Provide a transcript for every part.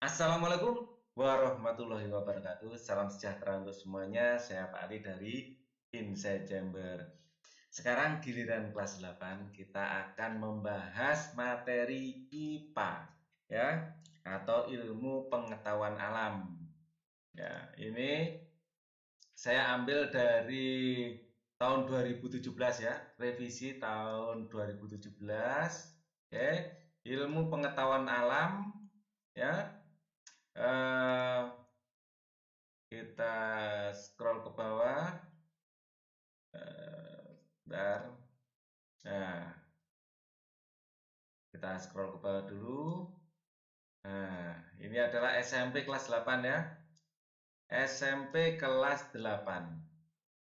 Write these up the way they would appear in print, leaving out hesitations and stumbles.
Assalamualaikum warahmatullahi wabarakatuh. Salam sejahtera untuk semuanya. Saya Pak Ali dari Inside Chamber. Sekarang giliran kelas 8 kita akan membahas materi IPA ya atau ilmu pengetahuan alam. Ya, ini saya ambil dari tahun 2017 ya, revisi tahun 2017. Oke, ilmu pengetahuan alam ya. Eh, kita scroll ke bawah. Bentar. Nah, kita scroll ke bawah dulu. Nah, ini adalah SMP kelas 8 ya. SMP kelas 8.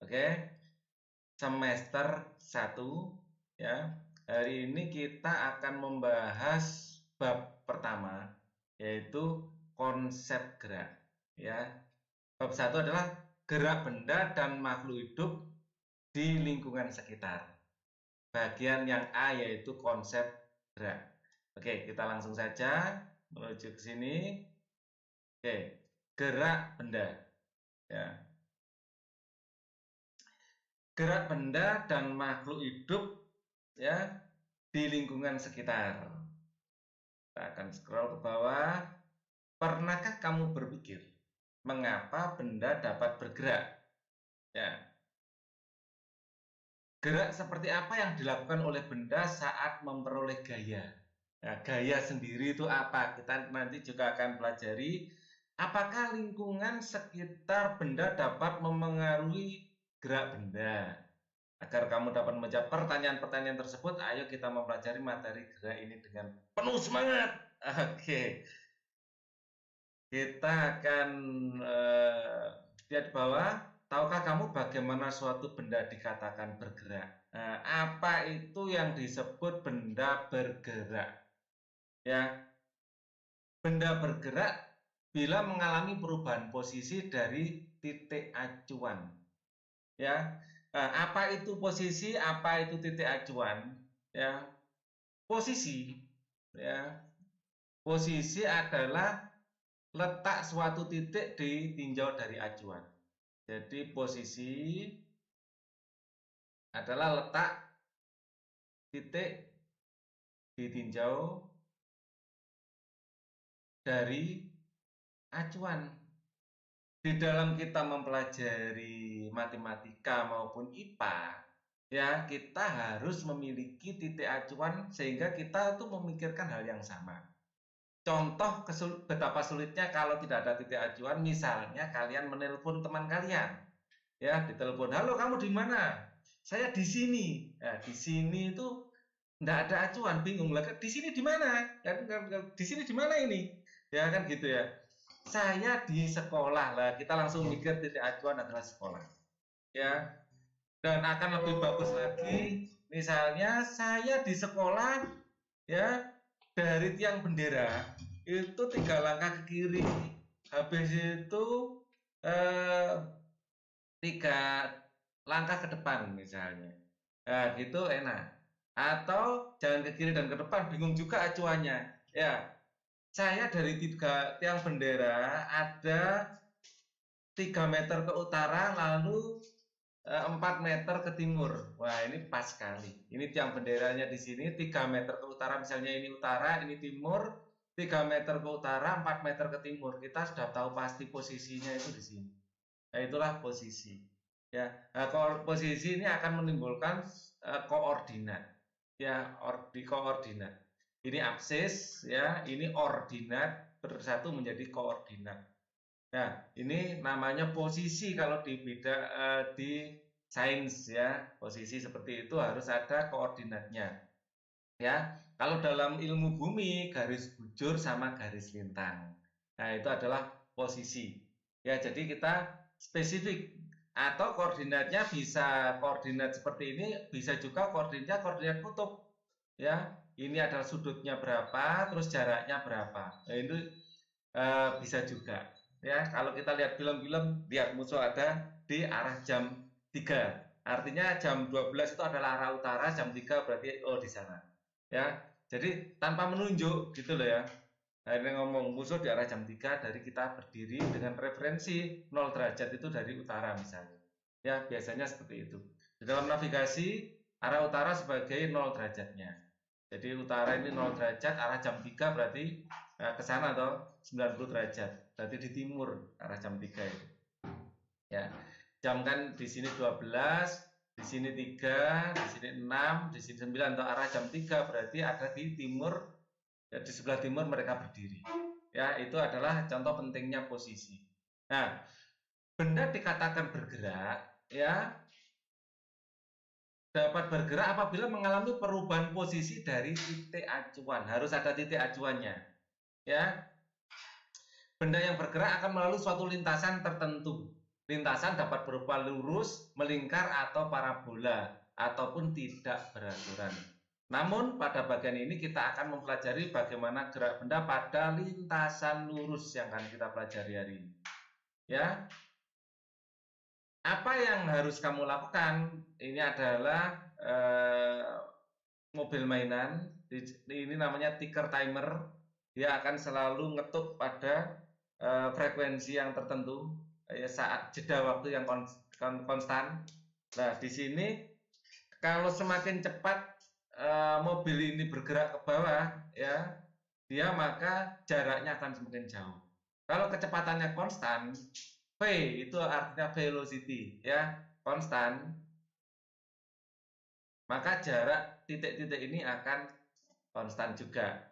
Oke. Semester 1 ya. Hari ini kita akan membahas bab pertama yaitu konsep gerak ya. Bab 1 adalah gerak benda dan makhluk hidup di lingkungan sekitar. Bagian yang A yaitu konsep gerak. Oke, kita langsung saja menuju ke sini. Oke, gerak benda. Ya. Gerak benda dan makhluk hidup ya di lingkungan sekitar. Kita akan scroll ke bawah. Pernahkah kamu berpikir mengapa benda dapat bergerak? Ya, gerak seperti apa yang dilakukan oleh benda saat memperoleh gaya? Nah, gaya sendiri itu apa? Kita nanti juga akan pelajari apakah lingkungan sekitar benda dapat memengaruhi gerak benda. Agar kamu dapat menjawab pertanyaan-pertanyaan tersebut, ayo kita mempelajari materi gerak ini dengan penuh semangat. Oke, kita akan lihat di bawah. Tahukah kamu bagaimana suatu benda dikatakan bergerak? Nah, apa itu yang disebut benda bergerak? Ya, benda bergerak bila mengalami perubahan posisi dari titik acuan. Ya, nah, apa itu posisi? Apa itu titik acuan? Ya, posisi. Ya, posisi adalah letak suatu titik di tinjau dari acuan. Jadi posisi adalah letak titik ditinjau dari acuan. Di dalam kita mempelajari matematika maupun IPA, ya kita harus memiliki titik acuan sehingga kita tuh memikirkan hal yang sama. Contoh betapa sulitnya kalau tidak ada titik acuan, misalnya kalian menelpon teman kalian, ya ditelepon, halo kamu di mana? Saya di sini. Nah, di sini itu nggak ada acuan, bingung lah. Di sini di mana? Di sini di mana ini? Ya kan gitu ya. Saya di sekolah lah. Kita langsung mikir titik acuan adalah sekolah. Ya. Dan akan lebih bagus lagi, misalnya saya di sekolah ya dari tiang bendera itu 3 langkah ke kiri. Habis itu eh, 3 langkah ke depan misalnya. Nah, gitu enak. Atau jangan ke kiri dan ke depan, bingung juga acuannya. Ya, saya dari tiang bendera ada 3 meter ke utara, lalu 4 meter ke timur. Wah, ini pas sekali. Ini tiang benderanya di sini 3 meter ke utara, misalnya ini utara, ini timur, 3 meter ke utara, 4 meter ke timur. Kita sudah tahu pasti posisinya itu di sini. Nah, itulah posisi. Ya, nah, posisi ini akan menimbulkan koordinat. Ya, di koordinat. Ini absis, ya, ini ordinat bersatu menjadi koordinat. Nah, ini namanya posisi kalau di sains ya. Posisi seperti itu harus ada koordinatnya. Ya, kalau dalam ilmu bumi garis bujur sama garis lintang. Nah, itu adalah posisi. Ya, jadi kita spesifik atau koordinatnya bisa koordinat seperti ini, bisa juga koordinatnya koordinat kutub. Ya, ini adalah sudutnya berapa, terus jaraknya berapa. Nah, itu bisa juga. Ya, kalau kita lihat film-film, lihat musuh ada di arah jam 3. Artinya jam 12 itu adalah arah utara, jam 3 berarti oh di sana. Ya. Jadi tanpa menunjuk gitu loh ya. Akhirnya ngomong musuh di arah jam 3 dari kita berdiri dengan referensi 0 derajat itu dari utara misalnya. Ya, biasanya seperti itu. Di dalam navigasi, arah utara sebagai 0 derajatnya. Jadi utara ini 0 derajat, arah jam 3 berarti ke sana toh 90 derajat. Berarti di timur arah jam 3 itu. Ya. Jam kan di sini 12, di sini 3, di sini 6, di sini 9 atau arah jam 3 berarti ada di timur, ya, di sebelah timur mereka berdiri. Ya, itu adalah contoh pentingnya posisi. Nah, benda dikatakan bergerak, ya, dapat bergerak apabila mengalami perubahan posisi dari titik acuan. Harus ada titik acuannya. Ya, benda yang bergerak akan melalui suatu lintasan tertentu. Lintasan dapat berupa lurus, melingkar, atau parabola, ataupun tidak beraturan. Namun pada bagian ini kita akan mempelajari bagaimana gerak benda pada lintasan lurus yang akan kita pelajari hari ini. Ya, apa yang harus kamu lakukan? Ini adalah mobil mainan. Ini namanya ticker timer. Dia akan selalu ngetuk pada frekuensi yang tertentu saat jeda waktu yang konstan. Nah, di sini kalau semakin cepat mobil ini bergerak ke bawah, ya, dia maka jaraknya akan semakin jauh. Kalau kecepatannya konstan, V itu artinya velocity, ya, konstan, maka jarak titik-titik ini akan konstan juga,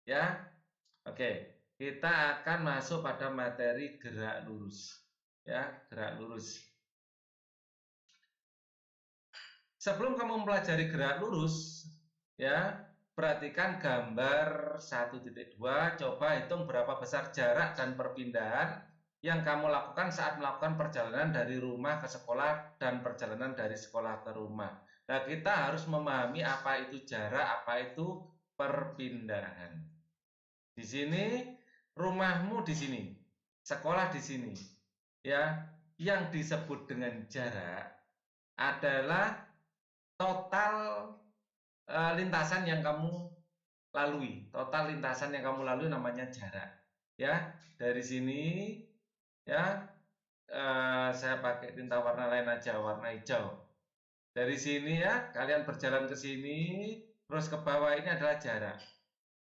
ya. Oke, kita akan masuk pada materi gerak lurus, ya, gerak lurus. Sebelum kamu mempelajari gerak lurus, ya, perhatikan gambar 1.2, coba hitung berapa besar jarak dan perpindahan yang kamu lakukan saat melakukan perjalanan dari rumah ke sekolah dan perjalanan dari sekolah ke rumah. Nah, kita harus memahami apa itu jarak, apa itu perpindahan. Di sini rumahmu di sini, sekolah di sini. Ya, yang disebut dengan jarak adalah total lintasan yang kamu lalui. Total lintasan yang kamu lalui namanya jarak. Ya, dari sini ya saya pakai tinta warna lain aja, warna hijau. Dari sini ya, kalian berjalan ke sini, terus ke bawah ini adalah jarak.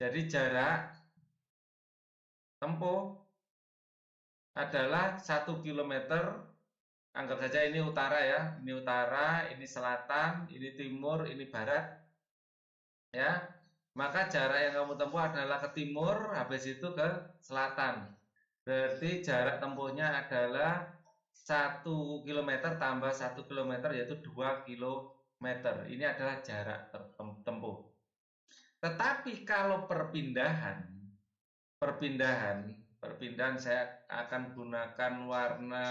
Jadi jarak tempuh adalah 1 kilometer. Anggap saja ini utara ya, ini utara, ini selatan, ini timur, ini barat. Ya, maka jarak yang kamu tempuh adalah ke timur, habis itu ke selatan. Berarti jarak tempuhnya adalah 1 kilometer tambah 1 kilometer yaitu 2 kilometer. Ini adalah jarak tempuh. Tetapi kalau perpindahan saya akan gunakan warna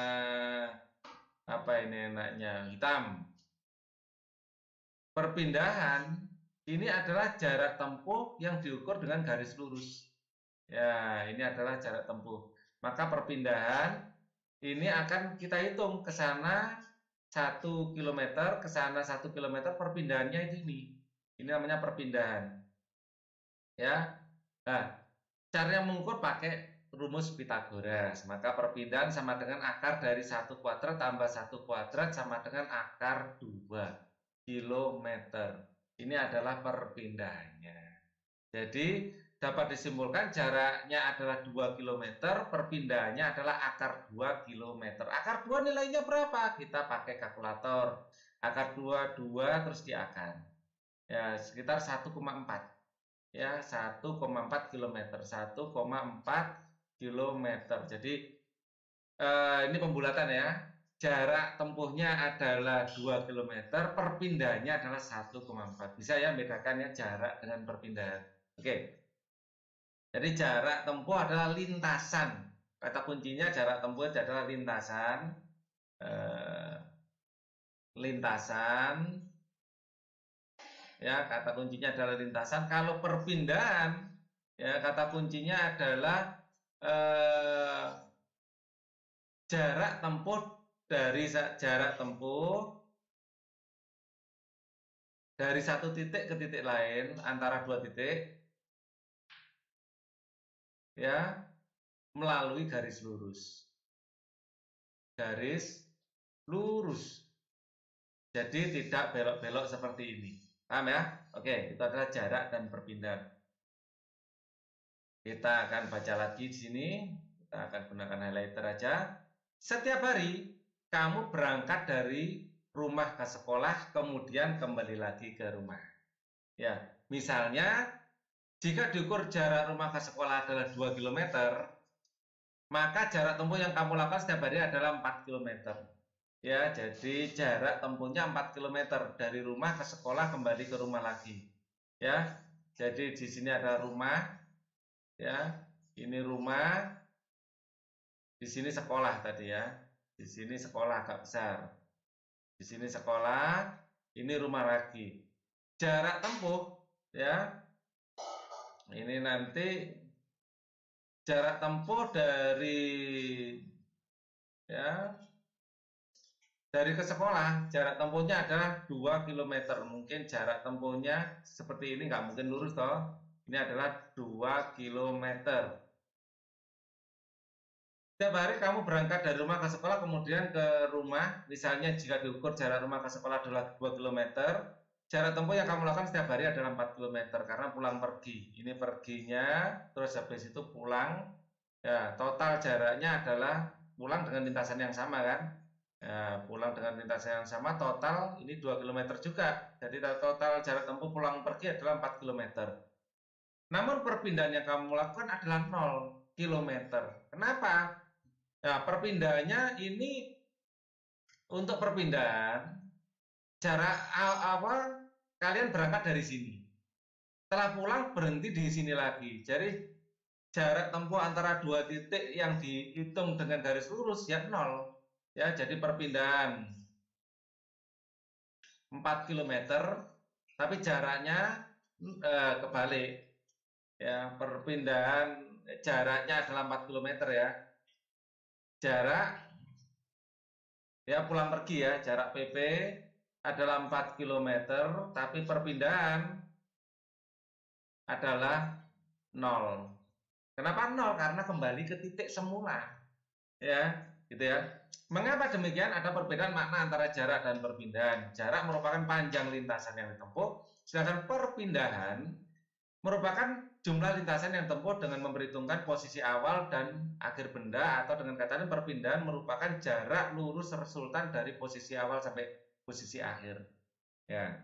apa ini enaknya, hitam. Perpindahan ini adalah jarak tempuh yang diukur dengan garis lurus. Ya, ini adalah jarak tempuh. Maka perpindahan ini akan kita hitung ke sana 1 kilometer, ke sana 1 kilometer, perpindahannya itu ini. Ini namanya perpindahan. Ya. Nah, caranya mengukur pakai rumus Pitagoras. Maka perpindahan sama dengan akar dari 1 kuadrat tambah 1 kuadrat sama dengan akar 2 kilometer. Ini adalah perpindahannya. Jadi dapat disimpulkan jaraknya adalah 2 kilometer, perpindahannya adalah akar 2 kilometer. Akar 2 nilainya berapa? Kita pakai kalkulator. Akar 2, 2 terus diakar. Ya, sekitar 1,4. Ya, 1,4 kilometer. 1,4 kilometer. Jadi ini pembulatan ya. Jarak tempuhnya adalah 2 kilometer, perpindahannya adalah 1,4. Bisa ya bedakan ya jarak dengan perpindahan. Oke. Jadi jarak tempuh adalah lintasan. Kata kuncinya jarak tempuh adalah lintasan. Lintasan. Ya, kata kuncinya adalah lintasan. Kalau perpindahan, ya kata kuncinya adalah jarak tempuh dari satu titik ke titik lain antara dua titik ya, melalui garis lurus. Garis lurus. Jadi tidak belok-belok seperti ini. Paham ya? Oke, itu adalah jarak dan perpindahan. Kita akan baca lagi di sini. Kita akan gunakan highlighter aja. Setiap hari kamu berangkat dari rumah ke sekolah, kemudian kembali lagi ke rumah. Ya, misalnya jika diukur jarak rumah ke sekolah adalah 2 km, maka jarak tempuh yang kamu lakukan setiap hari adalah 4 km. Ya, jadi jarak tempuhnya 4 km dari rumah ke sekolah kembali ke rumah lagi. Ya. Jadi di sini ada rumah, ya. Ini rumah, di sini sekolah tadi ya. Di sini sekolah agak besar. Di sini sekolah, ini rumah lagi. Jarak tempuh, ya. Ini nanti jarak tempuh dari ke sekolah, jarak tempuhnya adalah 2 km. Mungkin jarak tempuhnya seperti ini, nggak mungkin lurus toh. Ini adalah 2 km. Setiap hari kamu berangkat dari rumah ke sekolah, kemudian ke rumah. Misalnya jika diukur jarak rumah ke sekolah adalah 2 km, jarak tempuh yang kamu lakukan setiap hari adalah 4 km karena pulang pergi. Ini perginya, terus habis itu pulang. Ya, total jaraknya adalah pulang dengan lintasan yang sama kan? Ya, pulang dengan lintasan yang sama, total ini 2 km juga. Jadi total jarak tempuh pulang pergi adalah 4 km. Namun perpindahan yang kamu lakukan adalah 0 km. Kenapa? Nah, perpindahannya ini untuk perpindahan jarak awal kalian berangkat dari sini. Setelah pulang berhenti di sini lagi. Jadi jarak tempuh antara dua titik yang dihitung dengan garis lurus ya 0. Ya, jadi perpindahan 4 km, tapi jaraknya kebalik. Ya, perpindahan jaraknya adalah 4 km ya. Jarak ya pulang pergi ya, jarak PP adalah 4 km, tapi perpindahan adalah 0. Kenapa 0? Karena kembali ke titik semula. Ya, gitu ya. Mengapa demikian? Ada perbedaan makna antara jarak dan perpindahan. Jarak merupakan panjang lintasan yang ditempuh, sedangkan perpindahan merupakan jumlah lintasan yang ditempuh dengan memperhitungkan posisi awal dan akhir benda, atau dengan kata lain perpindahan merupakan jarak lurus resultan dari posisi awal sampai posisi akhir. Ya.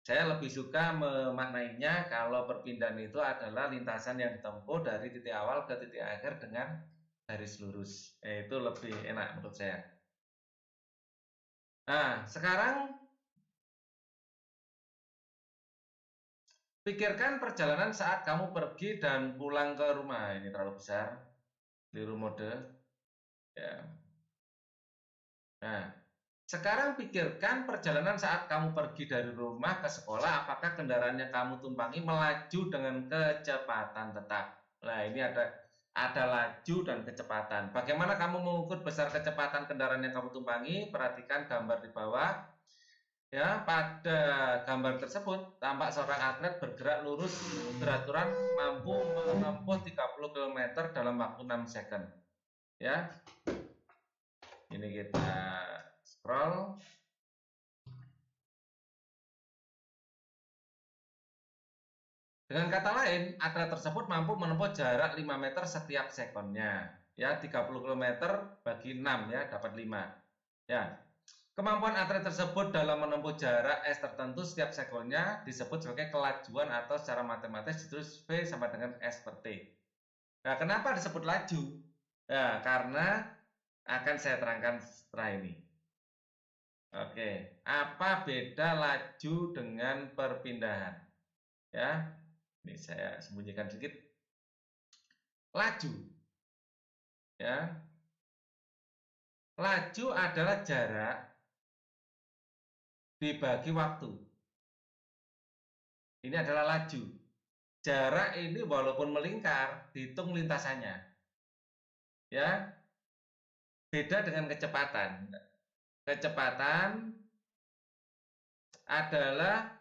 Saya lebih suka memaknainya kalau perpindahan itu adalah lintasan yang ditempuh dari titik awal ke titik akhir dengan garis lurus. Itu lebih enak menurut saya. Nah, sekarang pikirkan perjalanan saat kamu pergi dan pulang ke rumah. Ini terlalu besar. Keliru mode. Ya. Nah, sekarang pikirkan perjalanan saat kamu pergi dari rumah ke sekolah. Apakah kendaraan yang kamu tumpangi melaju dengan kecepatan tetap? Nah, ini ada laju dan kecepatan. Bagaimana kamu mengukur besar kecepatan kendaraan yang kamu tumpangi? Perhatikan gambar di bawah. Ya, pada gambar tersebut tampak seorang atlet bergerak lurus beraturan mampu menempuh 30 km dalam waktu 6 second. Ya. Ini kita scroll. Dengan kata lain, atlet tersebut mampu menempuh jarak 5 meter setiap sekonnya. Ya, 30 km bagi 6 ya, dapat 5. Ya. Kemampuan atlet tersebut dalam menempuh jarak S tertentu setiap sekonnya disebut sebagai kelajuan, atau secara matematis ditulis V sama dengan S per T. Nah, kenapa disebut laju? Ya, karena akan saya terangkan setelah ini. Oke, apa beda laju dengan perpindahan? Ya, ini saya sembunyikan sedikit. Laju, ya, laju adalah jarak dibagi waktu. Ini adalah laju. Jarak ini walaupun melingkar, dihitung lintasannya. Ya, beda dengan kecepatan. Kecepatan adalah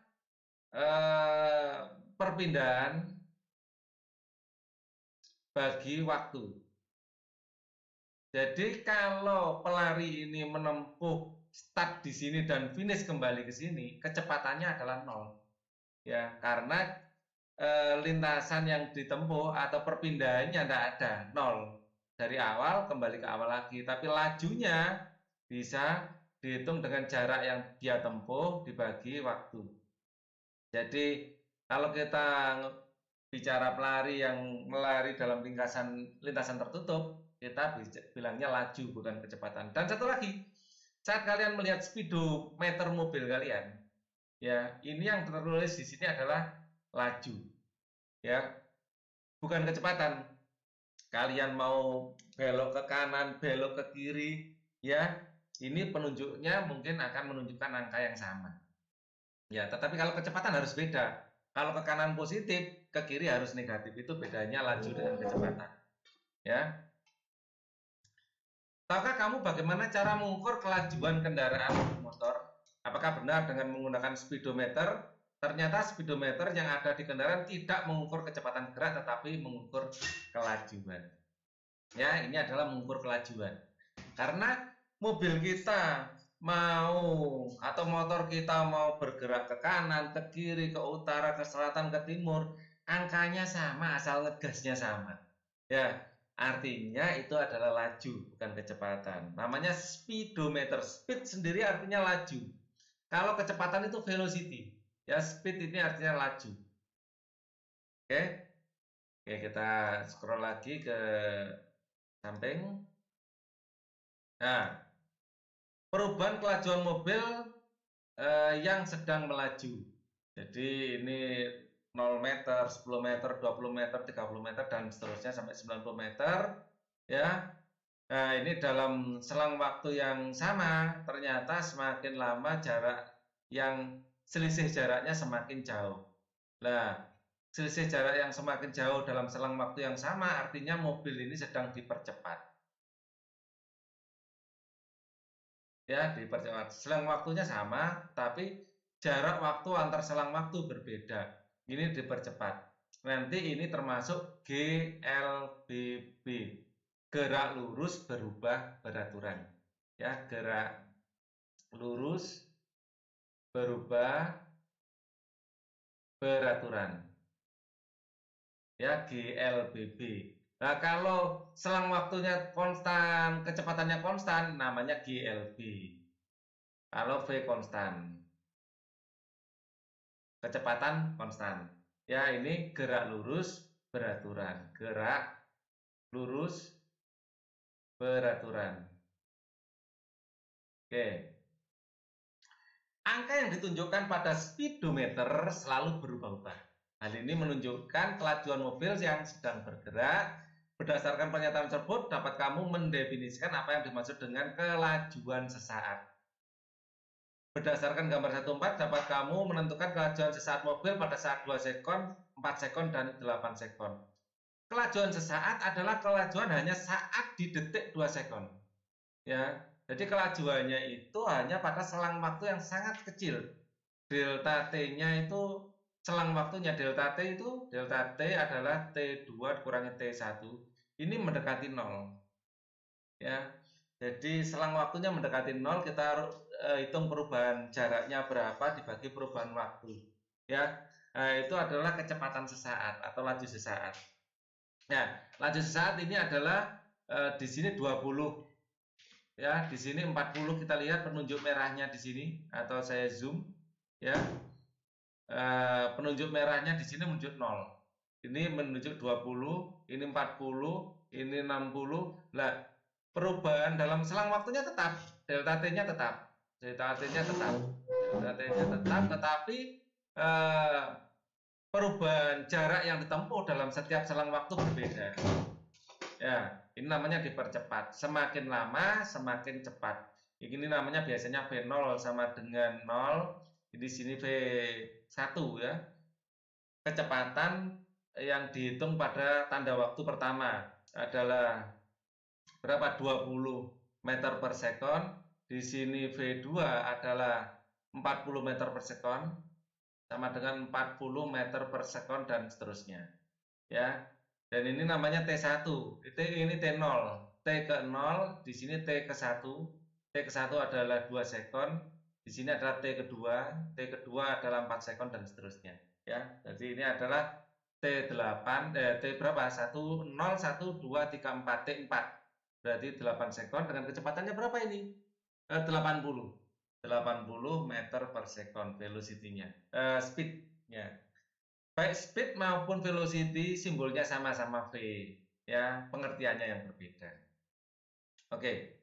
perpindahan bagi waktu. Jadi kalau pelari ini menempuh start di sini dan finish kembali ke sini, kecepatannya adalah 0. Ya, karena lintasan yang ditempuh atau perpindahannya tidak ada, 0. Dari awal kembali ke awal lagi, tapi lajunya bisa dihitung dengan jarak yang dia tempuh dibagi waktu. Jadi kalau kita bicara pelari yang melari dalam lintasan tertutup, kita bilangnya laju bukan kecepatan. Dan satu lagi, saat kalian melihat speedometer mobil kalian, ya ini yang tertulis di sini adalah laju, ya bukan kecepatan. Kalian mau belok ke kanan, belok ke kiri, ya ini penunjuknya mungkin akan menunjukkan angka yang sama. Ya, tetapi kalau kecepatan harus beda. Kalau ke kanan positif, ke kiri harus negatif. Itu bedanya laju dengan kecepatan. Ya. Tahukah kamu bagaimana cara mengukur kelajuan kendaraan motor? Apakah benar dengan menggunakan speedometer? Ternyata speedometer yang ada di kendaraan tidak mengukur kecepatan gerak, tetapi mengukur kelajuan. Ya, ini adalah mengukur kelajuan. Karena mobil kita mau atau motor kita mau bergerak ke kanan, ke kiri, ke utara, ke selatan, ke timur, angkanya sama asal ngegasnya sama. Ya, artinya itu adalah laju, bukan kecepatan. Namanya speedometer. Speed sendiri artinya laju. Kalau kecepatan itu velocity. Ya, speed ini artinya laju. Oke. Oke, kita scroll lagi ke samping. Nah, perubahan kelajuan mobil yang sedang melaju. Jadi ini 0 meter, 10 meter, 20 meter, 30 meter, dan seterusnya sampai 90 meter. Ya, nah ini dalam selang waktu yang sama, ternyata semakin lama jarak yang selisih jaraknya semakin jauh. Nah, selisih jarak yang semakin jauh dalam selang waktu yang sama artinya mobil ini sedang dipercepat. Ya, dipercepat. Selang waktunya sama, tapi jarak waktu antar selang waktu berbeda. Ini dipercepat. Nanti ini termasuk GLBB. Gerak lurus berubah beraturan. Ya, gerak lurus berubah beraturan. Ya, GLBB. Nah, kalau selang waktunya konstan, kecepatannya konstan, namanya GLB. Kalau V konstan, kecepatan konstan. Ya, ini gerak lurus beraturan. Gerak lurus beraturan. Oke. Angka yang ditunjukkan pada speedometer selalu berubah-ubah. Hal ini menunjukkan kelajuan mobil yang sedang bergerak. Berdasarkan pernyataan tersebut, dapat kamu mendefinisikan apa yang dimaksud dengan kelajuan sesaat. Berdasarkan gambar 14, dapat kamu menentukan kelajuan sesaat mobil pada saat 2 sekon, 4 sekon, dan 8 sekon. Kelajuan sesaat adalah kelajuan hanya saat di detik 2 sekon. Ya, jadi kelajuannya itu hanya pada selang waktu yang sangat kecil. Delta T-nya itu selang waktunya, delta T itu, delta T adalah T2 dikurangi T1. Ini mendekati 0. Ya. Jadi selang waktunya mendekati 0, kita hitung perubahan jaraknya berapa dibagi perubahan waktu. Ya. Nah, itu adalah kecepatan sesaat atau laju sesaat. Nah, laju sesaat ini adalah di sini 20. Ya, di sini 40, kita lihat penunjuk merahnya di sini atau saya zoom ya. Penunjuk merahnya di sini menunjuk 0. Ini menunjuk 20, ini 40, ini 60. Lah, perubahan dalam selang waktunya tetap, delta T-nya tetap. Delta T-nya tetap. Delta T-nya tetap, tetapi perubahan jarak yang ditempuh dalam setiap selang waktu berbeda. Ya, ini namanya dipercepat. Semakin lama, semakin cepat. Ini namanya biasanya V0 sama dengan 0. Di sini V1 ya. Kecepatan yang dihitung pada tanda waktu pertama adalah berapa? 20 meter per sekon. Di sini V2 adalah 40 meter per sekon sama dengan 40 meter per sekon dan seterusnya. Ya. Dan ini namanya T1. Ini T0. T ke 0, di sini T ke 1. T ke 1 adalah 2 sekon. Di sini adalah T kedua. T kedua adalah 4 sekon dan seterusnya. Ya, jadi ini adalah T8, T berapa? 1, 0, 1, 2, 3, 4, T4. Berarti 8 sekon dengan kecepatannya berapa ini? 80. 80 meter per sekon velocity-nya. Speed-nya. Baik speed maupun velocity simbolnya sama-sama V. Ya, pengertiannya yang berbeda. Oke.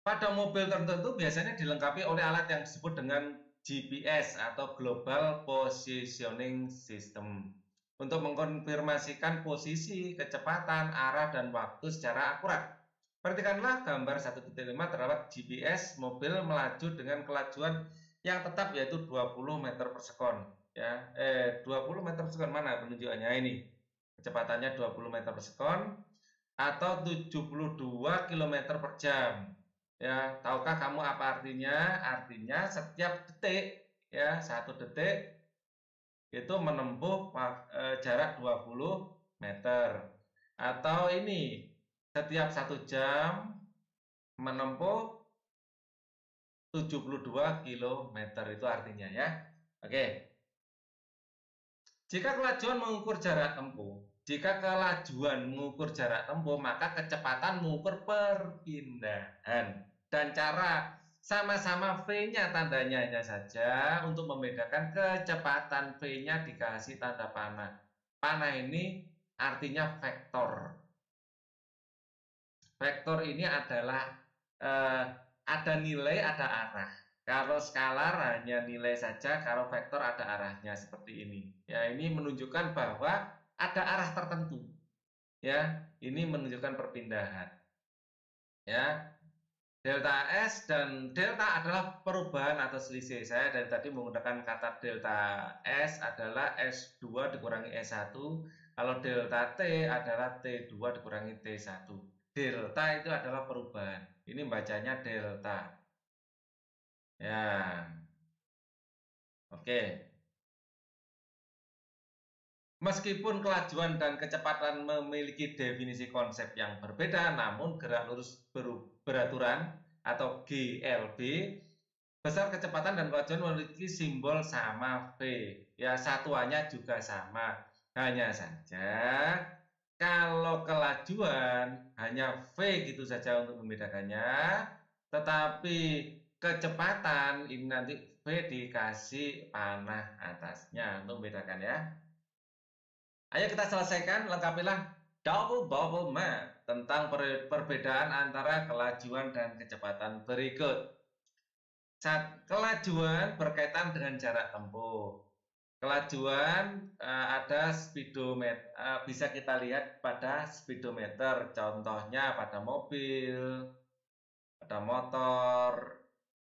Pada mobil tertentu biasanya dilengkapi oleh alat yang disebut dengan GPS atau Global Positioning System untuk mengkonfirmasikan posisi, kecepatan, arah, dan waktu secara akurat. Perhatikanlah gambar 1.5 terdapat GPS mobil melaju dengan kelajuan yang tetap yaitu 20 meter per sekon. Ya, 20 meter per sekon mana penunjukannya ini? Kecepatannya 20 meter per sekon atau 72 km per jam. Ya, tahukah kamu apa artinya? Artinya setiap detik, ya, 1 detik itu menempuh jarak 20 meter. Atau ini, setiap 1 jam menempuh 72 km itu artinya ya. Oke. Jika kelajuan mengukur jarak tempuh, maka kecepatan mengukur perpindahan. Dan cara sama-sama V-nya tandanya hanya saja untuk membedakan kecepatan V-nya dikasih tanda panah. Panah ini artinya vektor. Vektor ini adalah ada nilai, ada arah. Kalau skalar hanya nilai saja, kalau vektor ada arahnya seperti ini. Ya, ini menunjukkan bahwa ada arah tertentu. Ya, ini menunjukkan perpindahan. Ya, delta S dan delta adalah perubahan atau selisih. Saya dari tadi menggunakan kata delta S adalah S2 dikurangi S1. Kalau delta T adalah T2 dikurangi T1. Delta itu adalah perubahan. Ini bacanya delta. Ya, oke. Meskipun kelajuan dan kecepatan memiliki definisi konsep yang berbeda, namun gerak lurus beraturan atau GLB, besar kecepatan dan kelajuan memiliki simbol sama V. Ya, satuannya juga sama. Hanya saja, kalau kelajuan hanya V gitu saja untuk membedakannya, tetapi kecepatan ini nanti V dikasih panah atasnya untuk membedakan ya. Ayo kita selesaikan, lengkapilah double bubble map tentang perbedaan antara kelajuan dan kecepatan berikut. Kelajuan berkaitan dengan jarak tempuh. Kelajuan ada speedometer, bisa kita lihat pada speedometer, contohnya pada mobil, pada motor,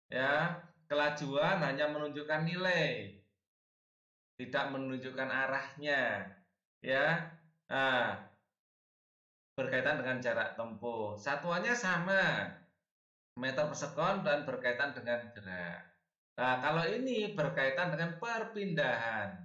ya. Kelajuan hanya menunjukkan nilai, tidak menunjukkan arahnya, ya. Nah, berkaitan dengan jarak tempuh. Satuannya sama, meter per sekon dan berkaitan dengan gerak. Nah, kalau ini berkaitan dengan perpindahan.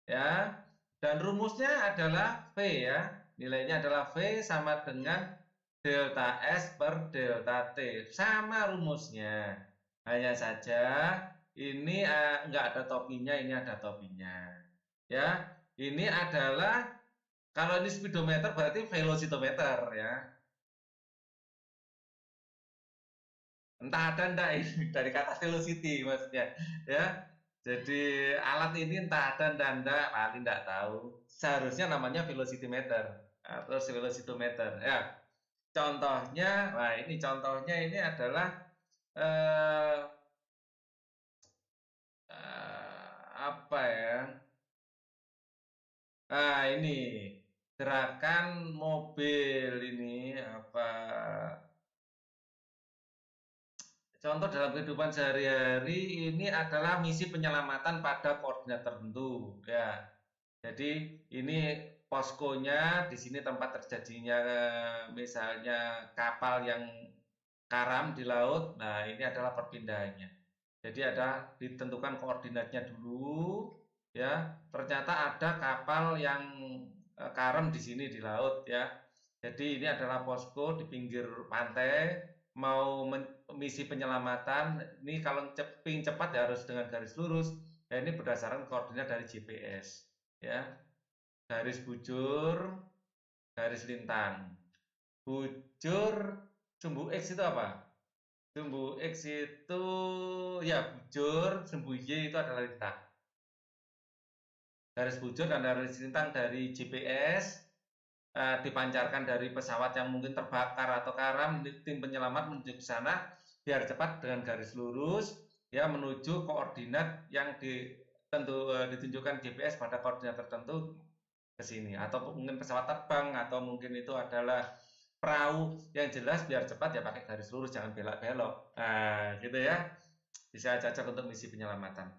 Ya. Dan rumusnya adalah V ya. Nilainya adalah V sama dengan delta S per delta T. Sama rumusnya. Hanya saja ini enggak ada topinya, ini ada topinya. Ya. Ini adalah kalau ini speedometer berarti velocitometer ya. Entah ada enggak ini dari kata velocity maksudnya ya. Jadi alat ini entah ada enggak paling enggak tahu. Seharusnya namanya velocimeter atau velocitometer ya. Contohnya, nah ini contohnya ini adalah eh, apa ya? Nah ini gerakan mobil ini apa? Contoh dalam kehidupan sehari-hari ini adalah misi penyelamatan pada koordinat tertentu, ya. Jadi ini poskonya di sini tempat terjadinya misalnya kapal yang karam di laut. Nah, ini adalah perpindahannya. Jadi ada ditentukan koordinatnya dulu, ya. Ternyata ada kapal yang karam di sini di laut, ya. Jadi ini adalah posko di pinggir pantai, mau misi penyelamatan. Ini kalau ping cepat ya harus dengan garis lurus. Ya ini berdasarkan koordinat dari GPS, ya. Garis bujur, garis lintang. Bujur, sumbu X itu apa? Sumbu X itu ya bujur, sumbu Y itu adalah lintang. Garis bujur dan garis lintang dari GPS dipancarkan dari pesawat yang mungkin terbakar atau karam, tim penyelamat menuju ke sana biar cepat dengan garis lurus ya menuju koordinat yang ditunjukkan GPS pada koordinat tertentu ke sini, atau mungkin pesawat terbang, atau mungkin itu adalah perahu. Yang jelas biar cepat ya pakai garis lurus, jangan belok-belok. Nah, gitu ya. Bisa cocok untuk misi penyelamatan.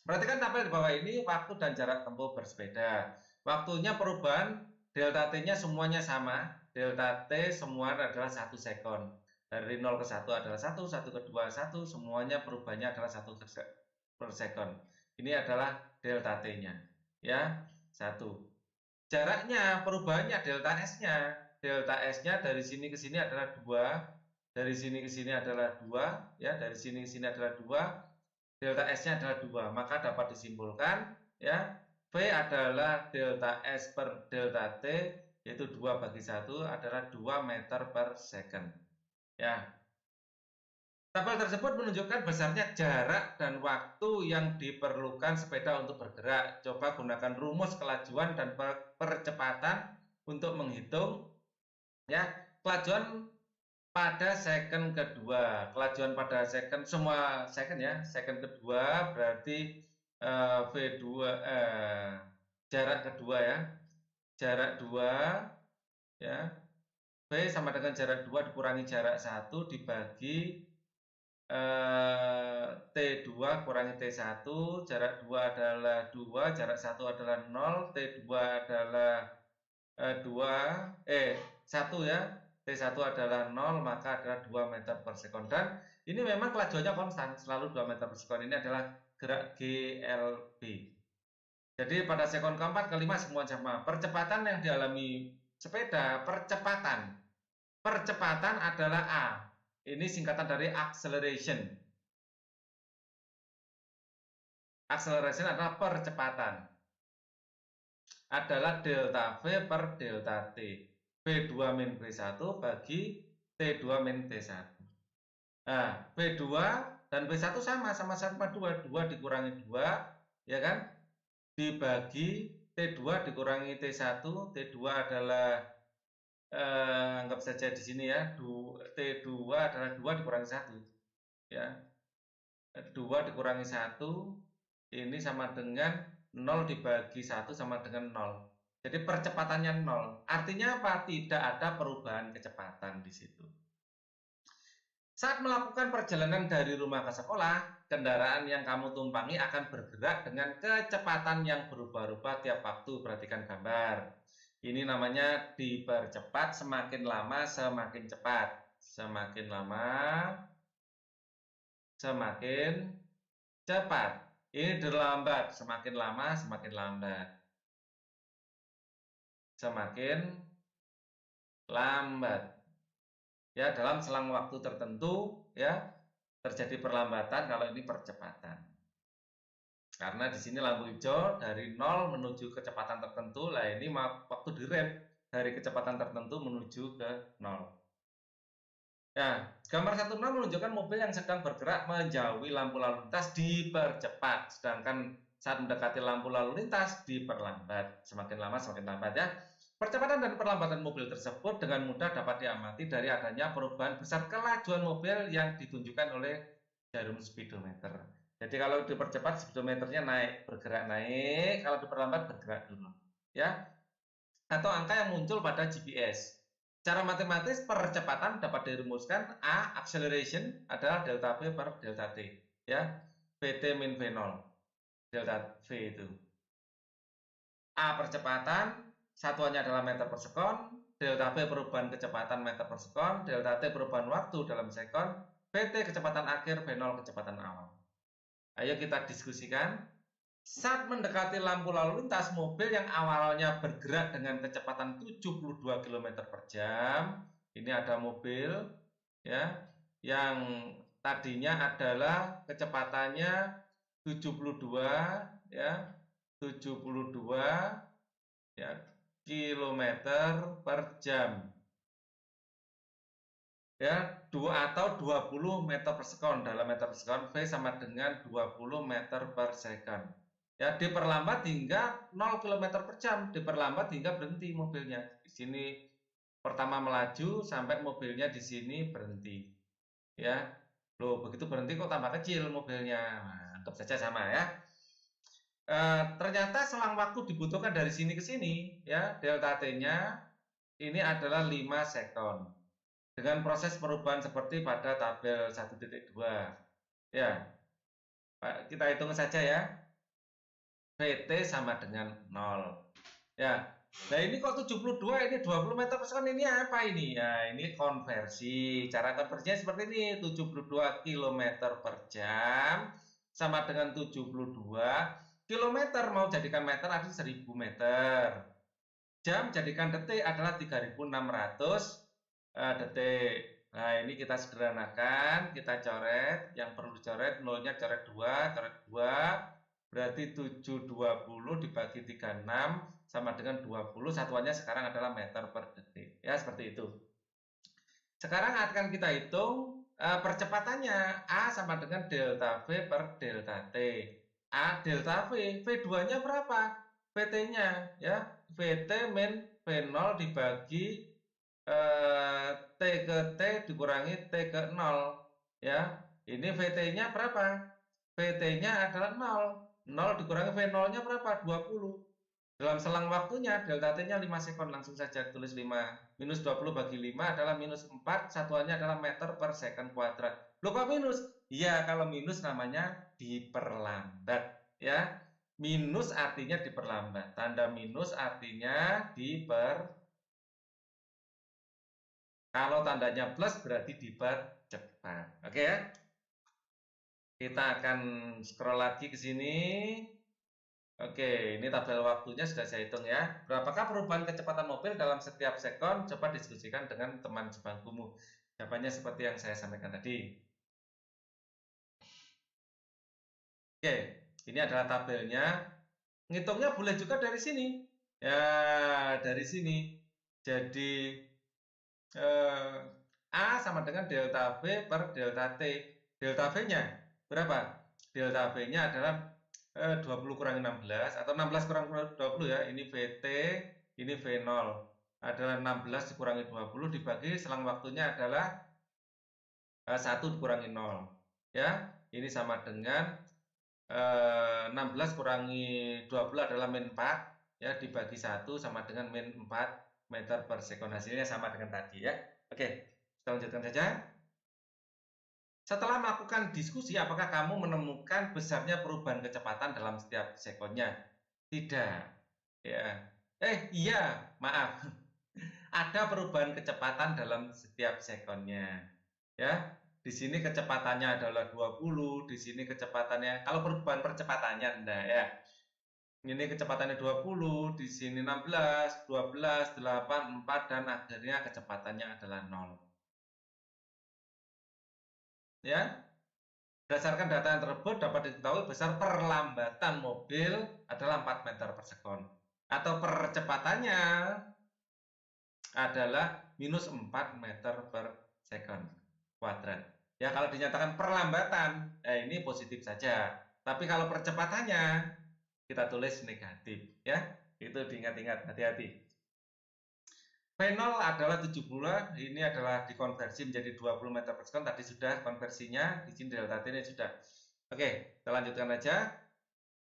Perhatikan tabel di bawah ini, waktu dan jarak tempuh bersebeda. Waktunya perubahan delta T-nya semuanya sama. Delta T semua adalah 1 sekon. Dari 0 ke 1 adalah 1, 1 ke 2, 1, semuanya perubahannya adalah 1 per sekon. Ini adalah delta T-nya. Ya, 1. Jaraknya, perubahannya delta S-nya. Delta S-nya dari sini ke sini adalah 2, dari sini ke sini adalah 2, ya, dari sini ke sini adalah 2. Delta S-nya adalah 2, maka dapat disimpulkan ya, V adalah delta S per delta T, yaitu 2 bagi 1 adalah 2 meter per second. Ya. Tabel tersebut menunjukkan besarnya jarak dan waktu yang diperlukan sepeda untuk bergerak. Coba gunakan rumus kelajuan dan percepatan untuk menghitung ya, kelajuan pada second kedua. Kelajuan pada second, semua second ya, second kedua berarti V2 jarak kedua ya, jarak 2 ya, V sama dengan jarak 2 dikurangi jarak 1 dibagi T2 kurangi T1. Jarak 2 adalah 2, jarak 1 adalah 0, T2 adalah 1 ya, T1 adalah 0, maka adalah 2 meter per sekon. Dan ini memang kelajuannya konstan, selalu 2 meter per sekon. Ini adalah gerak GLB. Jadi pada sekon keempat, kelima semua sama. Percepatan yang dialami sepeda, percepatan adalah A. Ini singkatan dari acceleration. Acceleration adalah percepatan. Adalah delta V per delta T. V2 min V1 bagi T2 min T1. Nah, V2 dan V1 sama-sama 2. 2 dikurangi 2, ya kan? Dibagi T2 dikurangi T1. T2 adalah anggap saja di sini ya, T2 adalah 2 dikurangi 1. Ya. 2 dikurangi 1 ini sama dengan 0 dibagi 1 sama dengan 0. Jadi percepatannya 0. Artinya apa? Tidak ada perubahan kecepatan di situ. Saat melakukan perjalanan dari rumah ke sekolah, kendaraan yang kamu tumpangi akan bergerak dengan kecepatan yang berubah-ubah tiap waktu. Perhatikan gambar. Ini namanya dipercepat, semakin lama semakin cepat. Semakin lama semakin cepat. Ini terlambat, semakin lama semakin lambat. Semakin lambat. Ya, dalam selang waktu tertentu ya terjadi perlambatan kalau ini percepatan. Karena di sini lampu hijau dari 0 menuju kecepatan tertentu, lah ini waktu direm dari kecepatan tertentu menuju ke 0. Nah, gambar 1.0 menunjukkan mobil yang sedang bergerak menjauhi lampu lalu lintas dipercepat, sedangkan saat mendekati lampu lalu lintas diperlambat. Semakin lama semakin lambat ya. Percepatan dan perlambatan mobil tersebut dengan mudah dapat diamati dari adanya perubahan besar kelajuan mobil yang ditunjukkan oleh jarum speedometer. Jadi kalau dipercepat speedometernya naik, bergerak naik, kalau diperlambat bergerak turun. Ya. Atau angka yang muncul pada GPS. Secara matematis percepatan dapat dirumuskan A acceleration adalah delta V per delta T, ya. Pt min V0. Delta V itu. A percepatan, satuannya adalah meter per sekon, delta V perubahan kecepatan meter per sekon, delta T perubahan waktu dalam sekon, PT kecepatan akhir, V0 kecepatan awal. Ayo kita diskusikan. Saat mendekati lampu lalu lintas, mobil yang awalnya bergerak dengan kecepatan 72 km per jam, ini ada mobil ya yang tadinya adalah kecepatannya 72 ya, 72 ya kilometer per jam ya, atau 20 meter per sekon. Dalam meter per sekon V sama dengan 20 meter per second. Ya, diperlambat hingga 0 km per jam, diperlambat hingga berhenti mobilnya. Di sini pertama melaju sampai mobilnya di sini berhenti. Ya. Loh, begitu berhenti kok tambah kecil mobilnya. Nah, anggap saja sama ya. Ternyata selang waktu dibutuhkan dari sini ke sini ya, delta T-nya ini adalah 5 sekon. Dengan proses perubahan seperti pada tabel 1.2. Ya, kita hitung saja ya. VT sama dengan 0. Ya. Nah, ini kok 72, ini 20 meter per sekon, ini apa ini? Ya, ini konversi. Cara konversinya seperti ini, 72 km per jam sama dengan 72 kilometer, mau jadikan meter artinya 1000 meter. Jam jadikan detik adalah 3600 detik. Nah, ini kita sederhanakan, kita coret, yang perlu dicoret, nolnya coret 2, berarti 720 dibagi 36 sama dengan 20, satuannya sekarang adalah meter per detik. Ya, seperti itu. Sekarang akan kita hitung percepatannya. A sama dengan delta V per delta T. A delta V, V2-nya berapa? VT-nya ya, VT min V0 dibagi T ke T dikurangi T ke 0 ya. Ini VT-nya berapa? VT-nya adalah 0. 0 dikurangi V0-nya berapa? 20. Dalam selang waktunya delta T-nya 5 sekon, langsung saja tulis 5. Minus 20 bagi 5 adalah minus 4, satuannya adalah meter per second kuadrat. Loh, kok minus? Ya, kalau minus namanya diperlambat ya. Minus artinya diperlambat. Tanda minus artinya kalau tandanya plus berarti dipercepat. Oke ya. Kita akan scroll lagi ke sini. Oke, ini tabel waktunya sudah saya hitung ya. Berapakah perubahan kecepatan mobil dalam setiap sekon? Coba diskusikan dengan teman sebangkumu. Jawabannya seperti yang saya sampaikan tadi. Oke, ini adalah tabelnya. Ngitungnya boleh juga dari sini. Ya, dari sini. Jadi A sama dengan delta V per delta T. Delta V-nya berapa? Delta V-nya adalah 20 kurangi 16 atau 16 kurang 20 ya. Ini VT, ini V0. Adalah 16 dikurangi 20 dibagi selang waktunya adalah 1 dikurangi 0. Ya, ini sama dengan 16 kurangi 20 adalah min 4 ya, dibagi 1 sama dengan min 4 meter per sekon. Hasilnya sama dengan tadi ya. Oke, kita lanjutkan saja. Setelah melakukan diskusi, apakah kamu menemukan besarnya perubahan kecepatan dalam setiap sekonnya? Tidak. Ya. Iya, maaf. Ada perubahan kecepatan dalam setiap sekonnya. Ya. Di sini kecepatannya adalah 20, di sini kecepatannya, kalau perubahan percepatannya enggak ya. Ini kecepatannya 20, di sini 16, 12, 8, 4, dan akhirnya kecepatannya adalah 0. Ya, berdasarkan data yang tersebut dapat diketahui besar perlambatan mobil adalah 4 meter per sekon. Atau percepatannya adalah minus 4 meter per sekon kuadrat. Ya, kalau dinyatakan perlambatan, ini positif saja. Tapi kalau percepatannya, kita tulis negatif. Ya, itu diingat-ingat, hati-hati. V0 adalah 70, ini adalah dikonversi menjadi 20 meter per sekon, tadi sudah konversinya, di sini delta T-nya sudah. Oke, kita lanjutkan aja.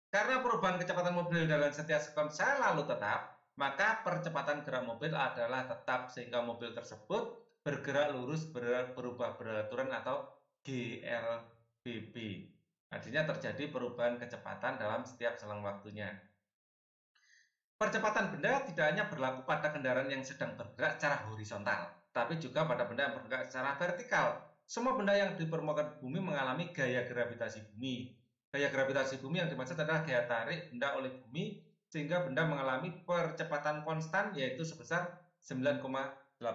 Karena perubahan kecepatan mobil dalam setiap sekon selalu tetap, maka percepatan gerak mobil adalah tetap, sehingga mobil tersebut bergerak lurus berubah beraturan atau GLBB. Artinya terjadi perubahan kecepatan dalam setiap selang waktunya. Percepatan benda tidak hanya berlaku pada kendaraan yang sedang bergerak secara horizontal, tapi juga pada benda yang bergerak secara vertikal. Semua benda yang di permukaan bumi mengalami gaya gravitasi bumi. Gaya gravitasi bumi yang dimaksud adalah gaya tarik benda oleh bumi sehingga benda mengalami percepatan konstan yaitu sebesar 9,8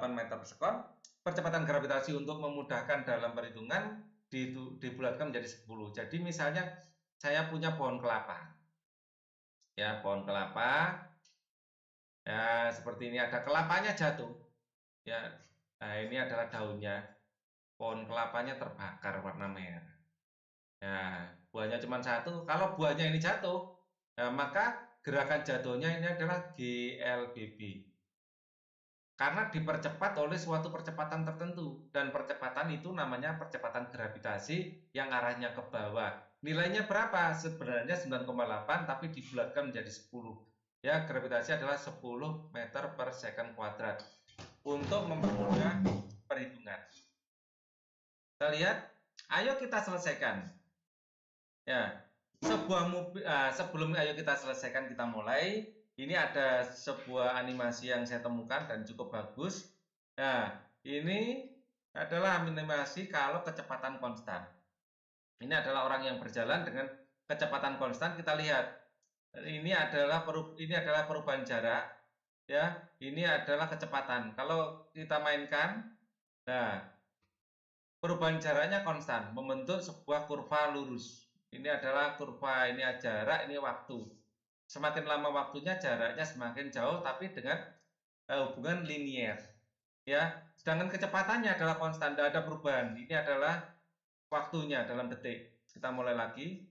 meter per sekon. Percepatan gravitasi untuk memudahkan dalam perhitungan dibulatkan menjadi 10. Jadi misalnya saya punya pohon kelapa. Ya, pohon kelapa. Ya, seperti ini ada kelapanya jatuh. Ya. Nah, ini adalah daunnya. Pohon kelapanya terbakar warna merah. Ya, buahnya cuma satu. Kalau buahnya ini jatuh, ya, maka gerakan jatuhnya ini adalah GLBB. Karena dipercepat oleh suatu percepatan tertentu. Dan percepatan itu namanya percepatan gravitasi yang arahnya ke bawah. Nilainya berapa? Sebenarnya 9,8 tapi dibulatkan menjadi 10. Ya, gravitasi adalah 10 meter per second kuadrat. Untuk mempermudah perhitungan. Kita lihat, ayo kita selesaikan. Ya, sebelum ayo kita selesaikan, kita mulai. Ini ada sebuah animasi yang saya temukan dan cukup bagus. Nah, ini adalah animasi kalau kecepatan konstan. Ini adalah orang yang berjalan dengan kecepatan konstan. Kita lihat, ini adalah perubahan jarak. Ya, ini adalah kecepatan. Kalau kita mainkan, nah, perubahan jaraknya konstan, membentuk sebuah kurva lurus. Ini adalah kurva, ini jarak, ini waktu. Semakin lama waktunya, jaraknya semakin jauh, tapi dengan hubungan linier. Ya, sedangkan kecepatannya adalah konstan, tidak ada perubahan. Ini adalah waktunya dalam detik. Kita mulai lagi.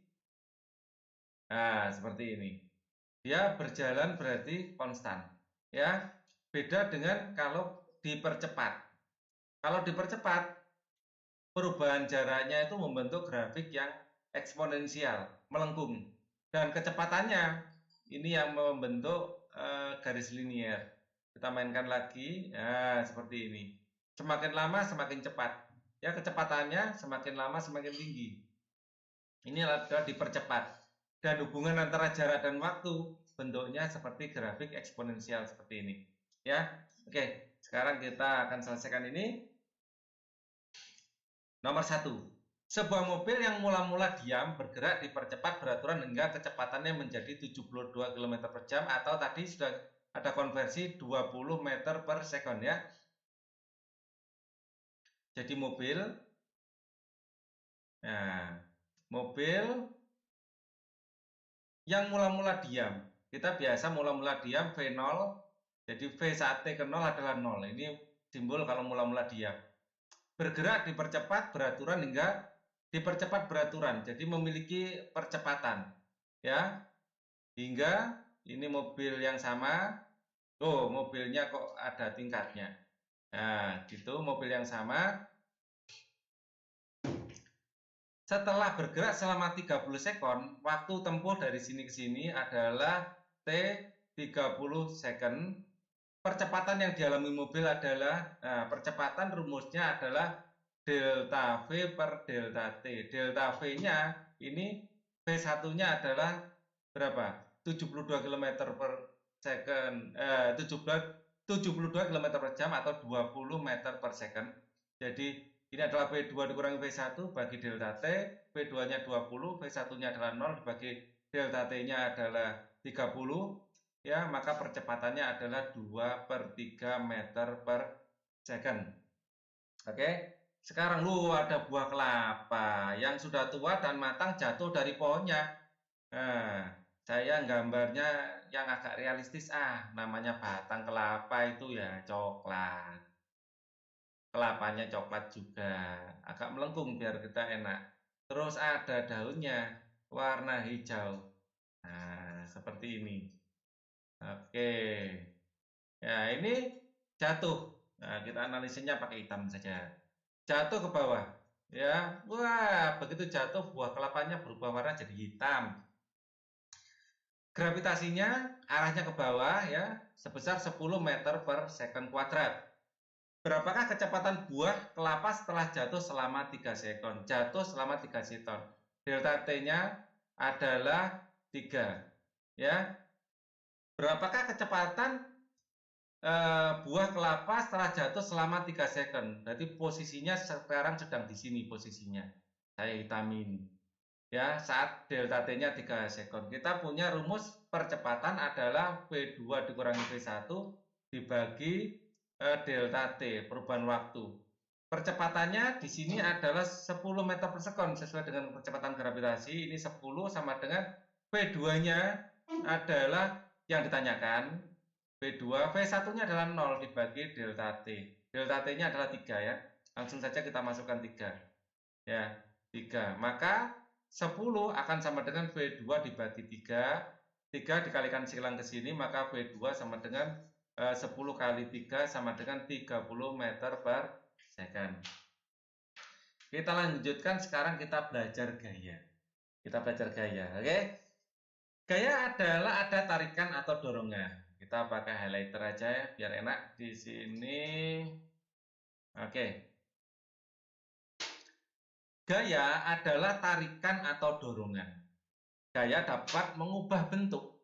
Nah, seperti ini. Dia berjalan berarti konstan. Ya, beda dengan kalau dipercepat. Kalau dipercepat, perubahan jaraknya itu membentuk grafik yang eksponensial, melengkung. Dan kecepatannya ini yang membentuk garis linier. Kita mainkan lagi, nah, seperti ini. Semakin lama semakin cepat. Ya, kecepatannya semakin lama semakin tinggi. Ini adalah dipercepat. Dan hubungan antara jarak dan waktu bentuknya seperti grafik eksponensial seperti ini. Ya, oke. Sekarang kita akan selesaikan ini. Nomor 1. Sebuah mobil yang mula-mula diam bergerak dipercepat beraturan hingga kecepatannya menjadi 72 km per jam atau tadi sudah ada konversi 20 meter per second ya. Jadi mobil, nah, mobil yang mula-mula diam. Kita biasa mula-mula diam V0, jadi V saat T ke 0 adalah 0. Ini simbol kalau mula-mula diam. Bergerak dipercepat beraturan hingga dipercepat beraturan, jadi memiliki percepatan ya, hingga ini mobil yang sama. Oh, mobilnya kok ada tingkatnya. Nah, gitu, mobil yang sama setelah bergerak selama 30 sekon, waktu tempuh dari sini ke sini adalah T 30 second. Percepatan yang dialami mobil adalah, nah, percepatan rumusnya adalah delta V per delta T. Delta V-nya ini V1-nya adalah berapa? 72 km per second, 72 km per jam atau 20 meter per second. Jadi ini adalah V2 dikurangi V1 bagi delta T, V2-nya 20, V1-nya adalah 0 dibagi delta T-nya adalah 30. Ya, maka percepatannya adalah 2 per 3 meter per second. Oke, sekarang lu ada buah kelapa yang sudah tua dan matang jatuh dari pohonnya. Nah, saya gambarnya yang agak realistis, namanya batang kelapa itu ya coklat. Kelapanya coklat juga, agak melengkung biar kita enak. Terus ada daunnya warna hijau. Nah, seperti ini. Oke. Ya, ini jatuh. Nah, kita analisisnya pakai hitam saja. Jatuh ke bawah. Ya, wah, begitu jatuh buah kelapanya berubah warna jadi hitam. Gravitasinya arahnya ke bawah ya, sebesar 10 meter per second kuadrat. Berapakah kecepatan buah kelapa setelah jatuh selama 3 sekon? Jatuh selama 3 sekon. Delta T-nya adalah 3. Ya. Berapakah kecepatan buah kelapa setelah jatuh selama 3 second. Berarti posisinya sekarang sedang di sini posisinya. Saya hitamin. ya saat delta T-nya 3 sekon. Kita punya rumus percepatan adalah V2 dikurangi V1 dibagi delta T, perubahan waktu. Percepatannya di sini adalah 10 meter per sekon sesuai dengan percepatan gravitasi. Ini 10 sama dengan V2-nya adalah yang ditanyakan. V2, V1-nya adalah 0 dibagi delta T. Delta T-nya adalah 3 ya. Langsung saja kita masukkan 3. Ya, 3. Maka 10 akan sama dengan V2 dibagi 3. 3 dikalikan silang ke sini, maka V2 sama dengan 10 kali 3 sama dengan 30 meter per second. Kita lanjutkan, sekarang kita belajar gaya. Kita belajar gaya, oke? Gaya adalah ada tarikan atau dorongan. Kita pakai highlighter aja ya, biar enak di sini. Oke. Gaya adalah tarikan atau dorongan. Gaya dapat mengubah bentuk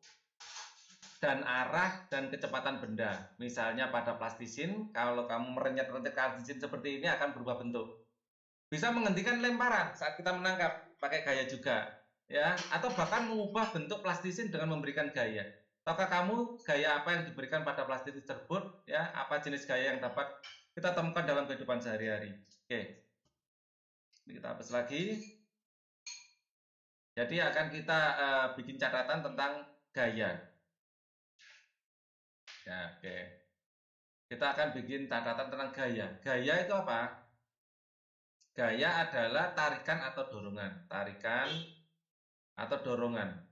dan arah dan kecepatan benda. Misalnya pada plastisin, kalau kamu merenyet-renyet plastisin seperti ini akan berubah bentuk. Bisa menghentikan lemparan saat kita menangkap, pakai gaya juga, ya. Atau bahkan mengubah bentuk plastisin dengan memberikan gaya. Tahukah kamu gaya apa yang diberikan pada plastisin tersebut? Ya, apa jenis gaya yang dapat kita temukan dalam kehidupan sehari-hari? Oke, ini kita hapus lagi. Jadi akan kita bikin catatan tentang gaya. Ya, oke. Kita akan bikin catatan tentang gaya. Gaya itu apa? Gaya adalah tarikan atau dorongan. Tarikan atau dorongan.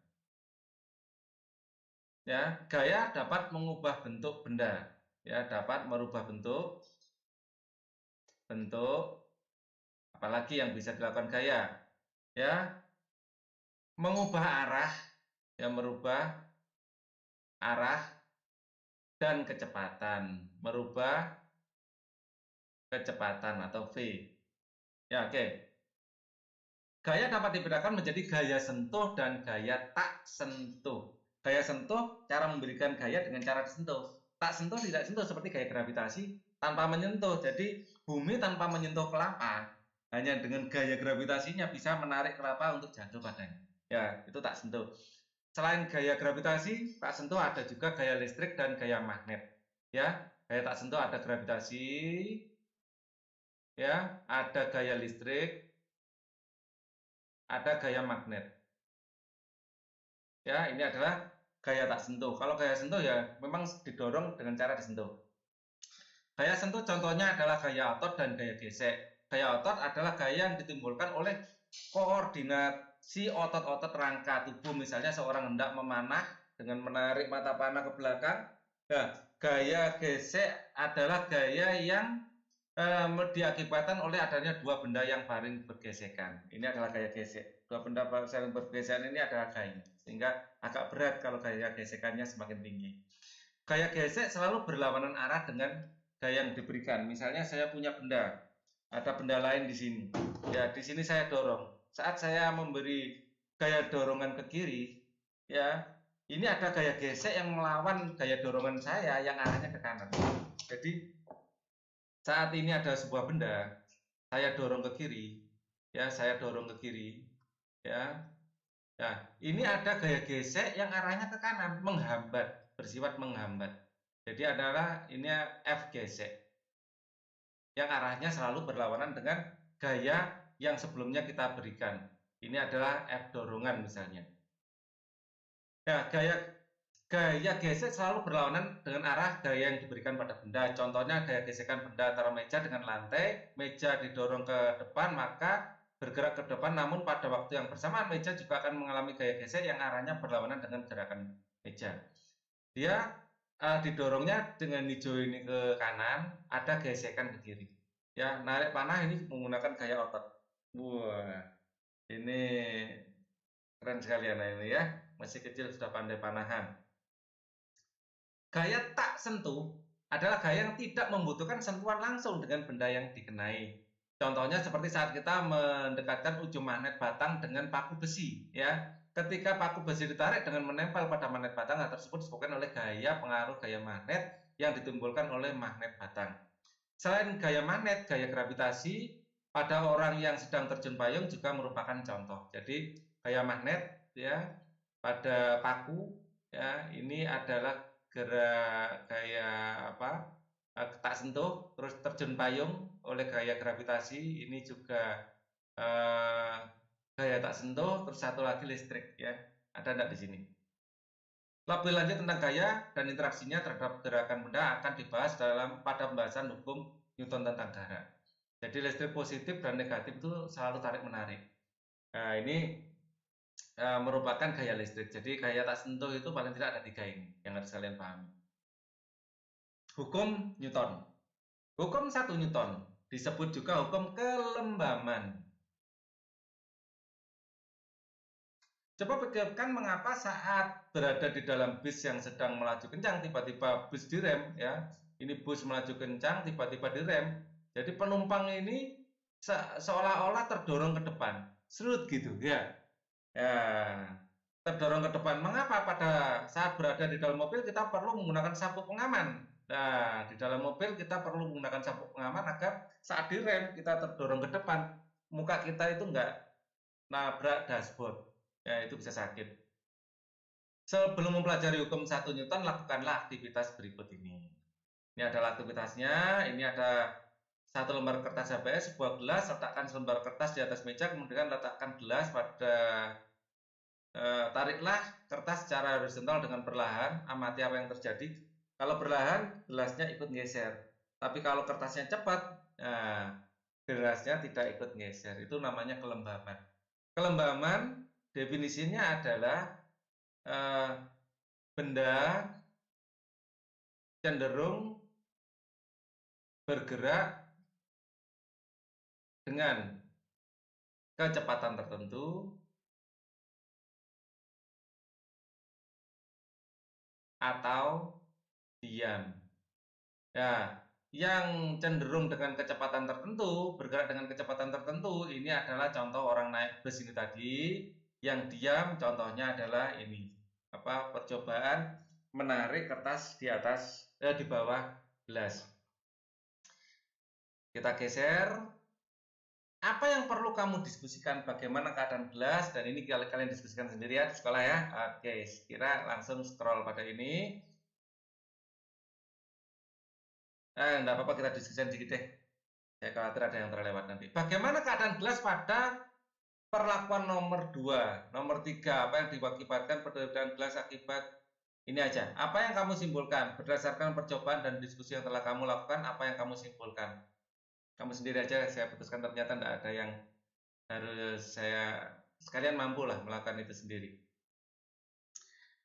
Ya, gaya dapat mengubah bentuk benda. Ya, dapat merubah bentuk. Apalagi yang bisa dilakukan gaya. Ya, mengubah arah, ya merubah arah dan kecepatan. Merubah kecepatan atau V. Ya, oke. Gaya dapat dibedakan menjadi gaya sentuh dan gaya tak sentuh. Gaya sentuh, cara memberikan gaya dengan cara disentuh. Tak sentuh, tidak sentuh, seperti gaya gravitasi tanpa menyentuh. Jadi, bumi tanpa menyentuh kelapa, hanya dengan gaya gravitasinya bisa menarik kelapa untuk jatuh padanya. Ya, itu tak sentuh. Selain gaya gravitasi, tak sentuh ada juga gaya listrik dan gaya magnet. Ya, gaya tak sentuh ada gravitasi, ya, ada gaya listrik, ada gaya magnet. Ya, ini adalah gaya tak sentuh. Kalau gaya sentuh ya memang didorong dengan cara disentuh. Gaya sentuh contohnya adalah gaya otot dan gaya gesek. Gaya otot adalah gaya yang ditimbulkan oleh koordinasi otot-otot rangka tubuh. Misalnya seorang hendak memanah dengan menarik mata panah ke belakang. Nah, gaya gesek adalah gaya yang diakibatkan oleh adanya dua benda yang saling bergesekan. Ini adalah gaya gesek. Dua benda saling bergesekan ini adalah gaya. Sehingga agak berat kalau gaya gesekannya semakin tinggi. Gaya gesek selalu berlawanan arah dengan gaya yang diberikan. Misalnya saya punya benda, ada benda lain di sini. Ya, di sini saya dorong. Saat saya memberi gaya dorongan ke kiri, ya, ini ada gaya gesek yang melawan gaya dorongan saya yang arahnya ke kanan. Jadi saat ini ada sebuah benda, saya dorong ke kiri, ya, saya dorong ke kiri, ya. Nah, ini ada gaya gesek yang arahnya ke kanan, menghambat, bersifat menghambat. Jadi adalah ini F gesek, yang arahnya selalu berlawanan dengan gaya yang sebelumnya kita berikan. Ini adalah F dorongan misalnya. Ya, gaya gesek selalu berlawanan dengan arah gaya yang diberikan pada benda. Contohnya gaya gesekan benda antara meja dengan lantai. Meja didorong ke depan, maka bergerak ke depan, namun pada waktu yang bersamaan meja juga akan mengalami gaya gesek yang arahnya berlawanan dengan gerakan meja. Dia didorongnya dengan hijau ini ke kanan, ada gesekan ke kiri. Ya, narik panah ini menggunakan gaya otot. Wah, ini keren sekali anak ini ya. Masih kecil sudah pandai panahan. Gaya tak sentuh adalah gaya yang tidak membutuhkan sentuhan langsung dengan benda yang dikenai. Contohnya seperti saat kita mendekatkan ujung magnet batang dengan paku besi, ya. Ketika paku besi ditarik dengan menempel pada magnet batang, hal tersebut disebabkan oleh gaya pengaruh gaya magnet yang ditimbulkan oleh magnet batang. Selain gaya magnet, gaya gravitasi pada orang yang sedang terjun payung juga merupakan contoh. Jadi gaya magnet ya pada paku ya ini adalah gaya apa? Tak sentuh terus terjun payung oleh gaya gravitasi ini juga eh, gaya tak sentuh terus satu lagi listrik ya. Ada enggak di sini? Lebih lanjut tentang gaya dan interaksinya terhadap gerakan benda akan dibahas pada pembahasan hukum Newton tentang gaya. Jadi listrik positif dan negatif itu selalu tarik-menarik. Nah, ini merupakan gaya listrik. Jadi gaya tak sentuh itu paling tidak ada 3 ini yang harus kalian pahami. Hukum Newton. Hukum 1 Newton disebut juga hukum kelembaman. Coba pikirkan mengapa saat berada di dalam bis yang sedang melaju kencang, tiba-tiba bus direm ya. Ini bus melaju kencang, tiba-tiba direm. Jadi penumpang ini seolah-olah terdorong ke depan, serut gitu ya. Ya, terdorong ke depan. Mengapa pada saat berada di dalam mobil kita perlu menggunakan sabuk pengaman? Nah, di dalam mobil kita perlu menggunakan sabuk pengaman agar saat direm kita terdorong ke depan, muka kita itu enggak nabrak dashboard. Ya, itu bisa sakit. Sebelum mempelajari hukum 1 Newton, lakukanlah aktivitas berikut ini. Ini adalah aktivitasnya. Ini ada satu lembar kertas HBS, sebuah gelas, letakkan selembar kertas di atas meja, kemudian letakkan gelas pada tariklah kertas secara horizontal dengan perlahan, amati apa yang terjadi. Kalau perlahan, gelasnya ikut geser. Tapi kalau kertasnya cepat, gelasnya tidak ikut geser. Itu namanya kelembaman. Kelembaman definisinya adalah benda cenderung bergerak dengan kecepatan tertentu atau diam. Ya, yang cenderung dengan kecepatan tertentu, bergerak dengan kecepatan tertentu, ini adalah contoh orang naik bus ini tadi. Yang diam contohnya adalah ini. Percobaan menarik kertas di atas di bawah gelas. Kita geser. Apa yang perlu kamu diskusikan? Bagaimana keadaan gelas? Dan ini kalian diskusikan sendiri ya di sekolah ya. Oke, kira langsung scroll pada ini. Enggak apa-apa, kita diskusikan sedikit deh. Saya khawatir ada yang terlewat nanti. Bagaimana keadaan gelas pada perlakuan nomor 2, nomor 3? Apa yang diakibatkan perbedaan gelas akibat ini aja. Apa yang kamu simpulkan? Berdasarkan percobaan dan diskusi yang telah kamu lakukan, apa yang kamu simpulkan? Kamu sendiri aja, saya putuskan ternyata tidak ada yang harus sekalian mampulah melakukan itu sendiri.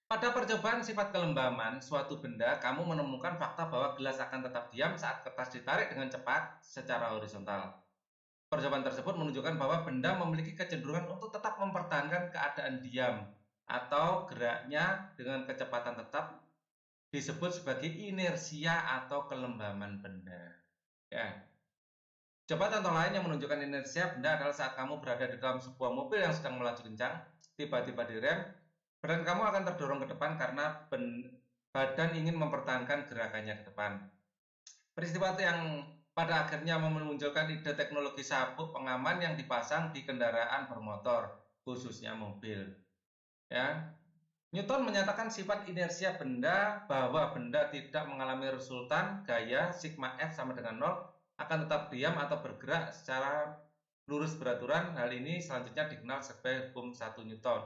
Pada percobaan sifat kelembaman suatu benda, kamu menemukan fakta bahwa gelas akan tetap diam saat kertas ditarik dengan cepat secara horizontal. Percobaan tersebut menunjukkan bahwa benda memiliki kecenderungan untuk tetap mempertahankan keadaan diam atau geraknya dengan kecepatan tetap, disebut sebagai inersia atau kelembaman benda. Ya. Coba contoh lain yang menunjukkan inersia benda adalah saat kamu berada di dalam sebuah mobil yang sedang melaju kencang, tiba-tiba direm, badan kamu akan terdorong ke depan karena badan ingin mempertahankan gerakannya ke depan. Peristiwa yang pada akhirnya memunculkan ide teknologi sabuk pengaman yang dipasang di kendaraan bermotor, khususnya mobil. Ya. Newton menyatakan sifat inersia benda bahwa benda tidak mengalami resultan gaya sigma F sama dengan 0 akan tetap diam atau bergerak secara lurus beraturan. Hal ini selanjutnya dikenal sebagai hukum 1 Newton.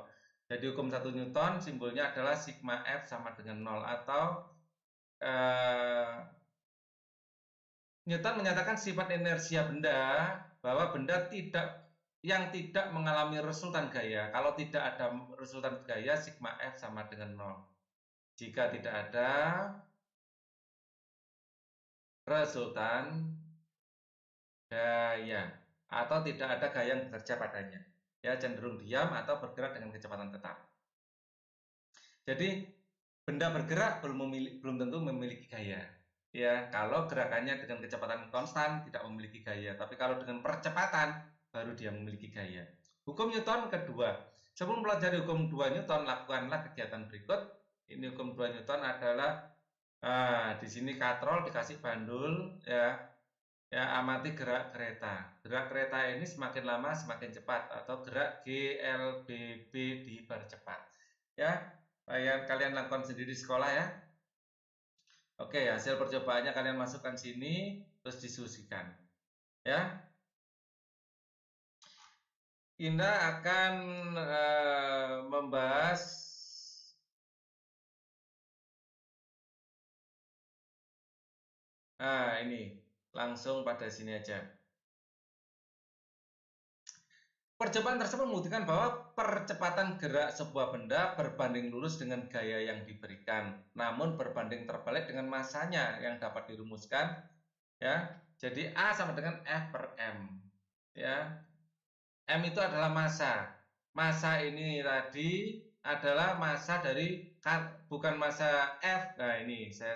Jadi hukum 1 Newton simbolnya adalah sigma F sama dengan 0 atau Newton menyatakan sifat inersia benda bahwa benda yang tidak mengalami resultan gaya. Kalau tidak ada resultan gaya, sigma F sama dengan 0. Jika tidak ada resultan gaya atau tidak ada gaya yang bekerja padanya, ya cenderung diam atau bergerak dengan kecepatan tetap. Jadi benda bergerak belum tentu memiliki gaya. Ya, kalau gerakannya dengan kecepatan konstan tidak memiliki gaya, tapi kalau dengan percepatan baru dia memiliki gaya. Hukum Newton kedua. Sebelum mempelajari hukum 2 Newton, lakukanlah kegiatan berikut. Ini hukum 2 Newton adalah di sini katrol dikasih bandul ya. Ya, amati gerak kereta. Gerak kereta ini semakin lama semakin cepat atau gerak GLBB dipercepat. Ya, kalian lakukan sendiri di sekolah ya. Oke, hasil percobaannya kalian masukkan sini terus diskusikan. Ya. Indah akan membahas ini langsung pada sini aja. Percobaan tersebut membuktikan bahwa percepatan gerak sebuah benda berbanding lurus dengan gaya yang diberikan, namun berbanding terbalik dengan masanya yang dapat dirumuskan. Ya, jadi A sama dengan F per M. Ya, M itu adalah massa. Massa ini tadi adalah massa dari bukan massa F. Nah, ini saya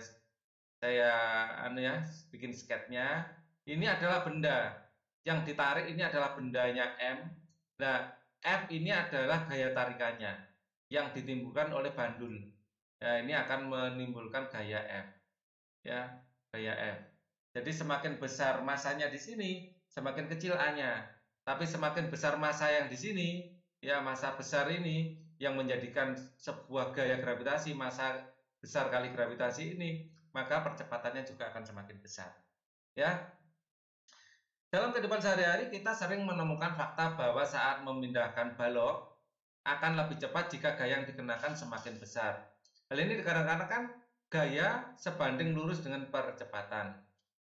bikin sketnya. Ini adalah benda. Yang ditarik ini adalah bendanya M. Nah, F ini adalah gaya tarikannya yang ditimbulkan oleh bandul. Nah, ini akan menimbulkan gaya F. Ya, gaya F. Jadi semakin besar masanya di sini, semakin kecil A-nya. Tapi semakin besar massa yang di sini, ya massa besar ini yang menjadikan sebuah gaya gravitasi, massa besar kali gravitasi ini, maka percepatannya juga akan semakin besar. Ya, dalam kehidupan sehari-hari kita sering menemukan fakta bahwa saat memindahkan balok akan lebih cepat jika gaya yang dikenakan semakin besar. Hal ini dikarenakan gaya sebanding lurus dengan percepatan.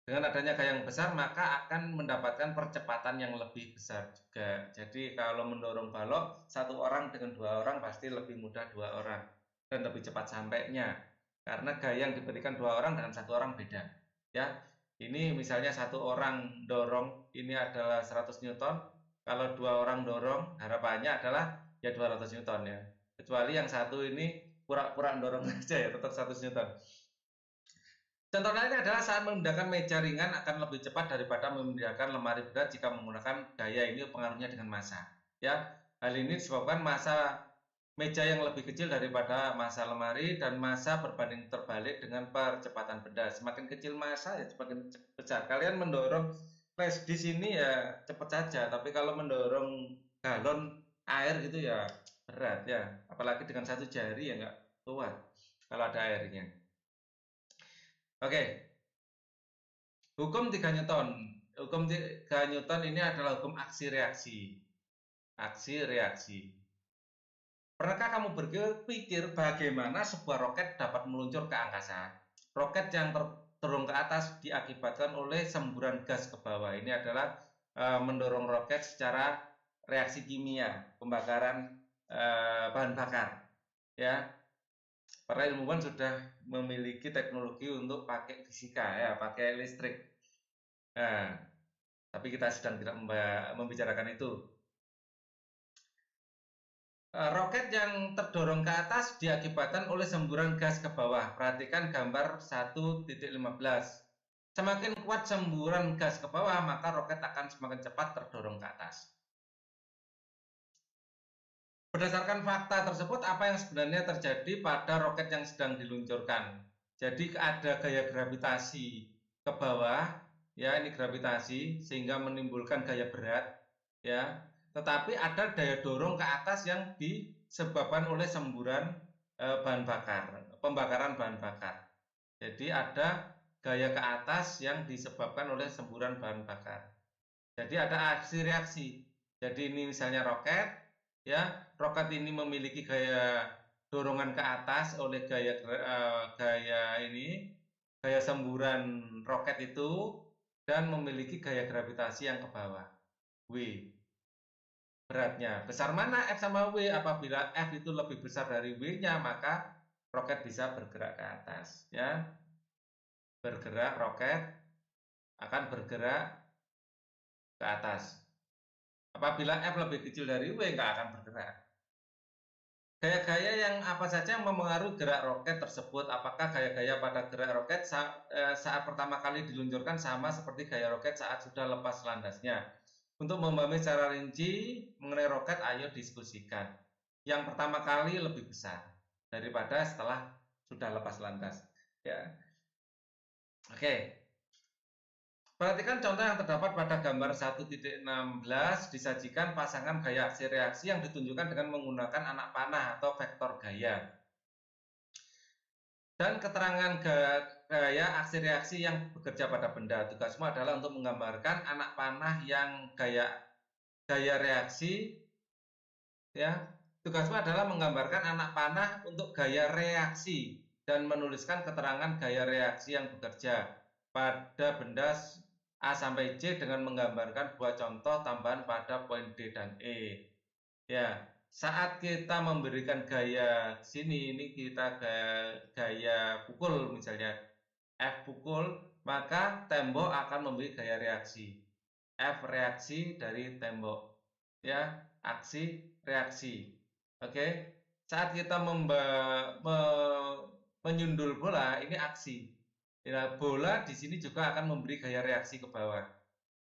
Dengan adanya gaya yang besar maka akan mendapatkan percepatan yang lebih besar juga. Jadi kalau mendorong balok satu orang dengan dua orang pasti lebih mudah dua orang dan lebih cepat sampainya. Karena gaya yang diberikan dua orang dengan satu orang beda. Ya, ini misalnya satu orang dorong ini adalah 100 Newton. Kalau dua orang dorong harapannya adalah ya 200 Newton ya. Kecuali yang satu ini pura-pura dorong aja ya tetap 100 Newton. Contoh lainnya adalah saat memindahkan meja ringan akan lebih cepat daripada memindahkan lemari berat jika menggunakan gaya ini pengaruhnya dengan massa. Ya, hal ini disebabkan massa meja yang lebih kecil daripada massa lemari dan massa berbanding terbalik dengan percepatan benda. Semakin kecil massa ya semakin besar. Kalian mendorong flash di sini ya cepat saja, tapi kalau mendorong galon air gitu ya berat ya. Apalagi dengan satu jari ya nggak kuat kalau ada airnya. Oke, hukum 3 Newton. Hukum 3 Newton ini adalah hukum aksi reaksi. Aksi reaksi. Pernahkah kamu berpikir bagaimana sebuah roket dapat meluncur ke angkasa? Roket yang terdorong ke atas diakibatkan oleh semburan gas ke bawah. Ini adalah mendorong roket secara reaksi kimia, pembakaran bahan bakar. Ya, para ilmuwan sudah memiliki teknologi untuk pakai fisika, ya, pakai listrik. Nah, tapi kita sedang tidak membicarakan itu. Roket yang terdorong ke atas diakibatkan oleh semburan gas ke bawah. Perhatikan gambar 1.15. Semakin kuat semburan gas ke bawah, maka roket akan semakin cepat terdorong ke atas. Berdasarkan fakta tersebut, apa yang sebenarnya terjadi pada roket yang sedang diluncurkan? Jadi ada gaya gravitasi ke bawah, ya ini gravitasi sehingga menimbulkan gaya berat, ya. Tetapi ada daya dorong ke atas yang disebabkan oleh semburan bahan bakar, pembakaran bahan bakar. Jadi ada gaya ke atas yang disebabkan oleh semburan bahan bakar. Jadi ada aksi reaksi. Jadi ini misalnya roket, ya roket ini memiliki gaya dorongan ke atas oleh gaya semburan roket itu dan memiliki gaya gravitasi yang ke bawah. W. Beratnya besar mana F sama W? Apabila F itu lebih besar dari W-nya, maka roket bisa bergerak ke atas, ya. Bergerak, roket akan bergerak ke atas. Apabila F lebih kecil dari W, nggak akan bergerak. Gaya-gaya yang apa saja yang mempengaruhi gerak roket tersebut? Apakah gaya-gaya pada gerak roket saat pertama kali diluncurkan sama seperti gaya roket saat sudah lepas landasnya? Untuk memahami secara rinci mengenai roket, ayo diskusikan. Yang pertama kali lebih besar daripada setelah sudah lepas landas. Ya. Oke. Perhatikan contoh yang terdapat pada gambar 1.16 disajikan pasangan gaya aksi reaksi yang ditunjukkan dengan menggunakan anak panah atau vektor gaya. Dan keterangan gaya aksi reaksi yang bekerja pada benda. Tugasmu adalah untuk menggambarkan anak panah yang gaya reaksi, ya. Tugasmu adalah menggambarkan anak panah untuk gaya reaksi dan menuliskan keterangan gaya reaksi yang bekerja pada benda A sampai C dengan menggambarkan buah contoh tambahan pada poin D dan E. Ya, saat kita memberikan gaya sini, ini kita gaya pukul misalnya, F pukul, maka tembok akan memberi gaya reaksi. F reaksi dari tembok. Ya, aksi reaksi. Oke, saat kita menyundul bola, ini aksi. Ya, bola di sini juga akan memberi gaya reaksi ke bawah.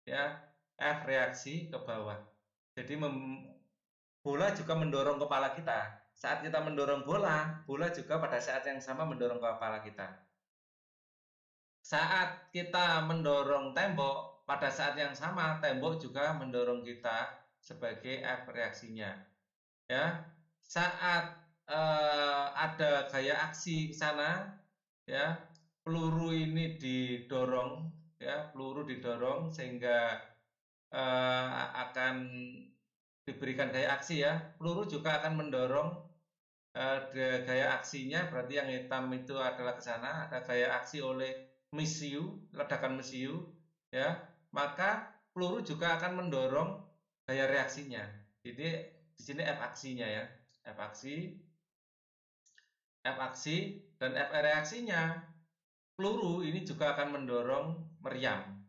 Ya, F reaksi ke bawah. Jadi bola juga mendorong kepala kita. Saat kita mendorong bola, bola juga pada saat yang sama mendorong kepala kita. Saat kita mendorong tembok, pada saat yang sama tembok juga mendorong kita sebagai F reaksinya. Ya, saat ada gaya aksi ke sana, ya, peluru ini didorong, ya, peluru didorong sehingga akan diberikan gaya aksi, ya. Peluru juga akan mendorong gaya aksinya, berarti yang hitam itu adalah ke sana, ada gaya aksi oleh mesiu, ledakan mesiu, ya. Maka peluru juga akan mendorong gaya reaksinya. Jadi di sini F aksinya, ya. F aksi dan F reaksinya. Peluru ini juga akan mendorong meriam,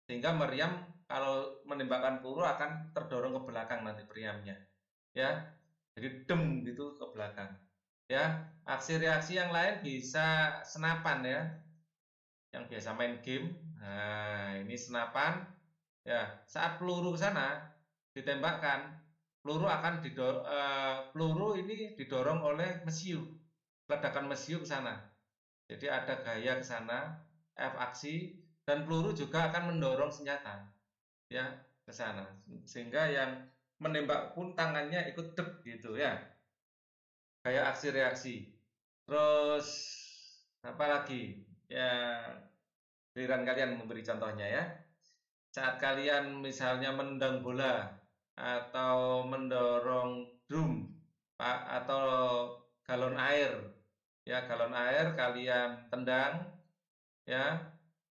sehingga meriam kalau menembakkan peluru akan terdorong ke belakang nanti meriamnya, ya. Jadi dem gitu ke belakang, ya. Aksi reaksi yang lain bisa senapan, ya, yang biasa main game. Nah, ini senapan, ya. Saat peluru ke sana ditembakkan, peluru ini didorong oleh mesiu, ledakan mesiu ke sana. Jadi ada gaya ke sana, F aksi, dan peluru juga akan mendorong senjata, ya, ke sana. Sehingga yang menembak pun tangannya ikut dek gitu, ya. Gaya aksi reaksi. Terus apa lagi? Ya, giliran kalian memberi contohnya, ya. Saat kalian misalnya menendang bola atau mendorong drum atau galon air, ya, galon air kalian tendang, ya,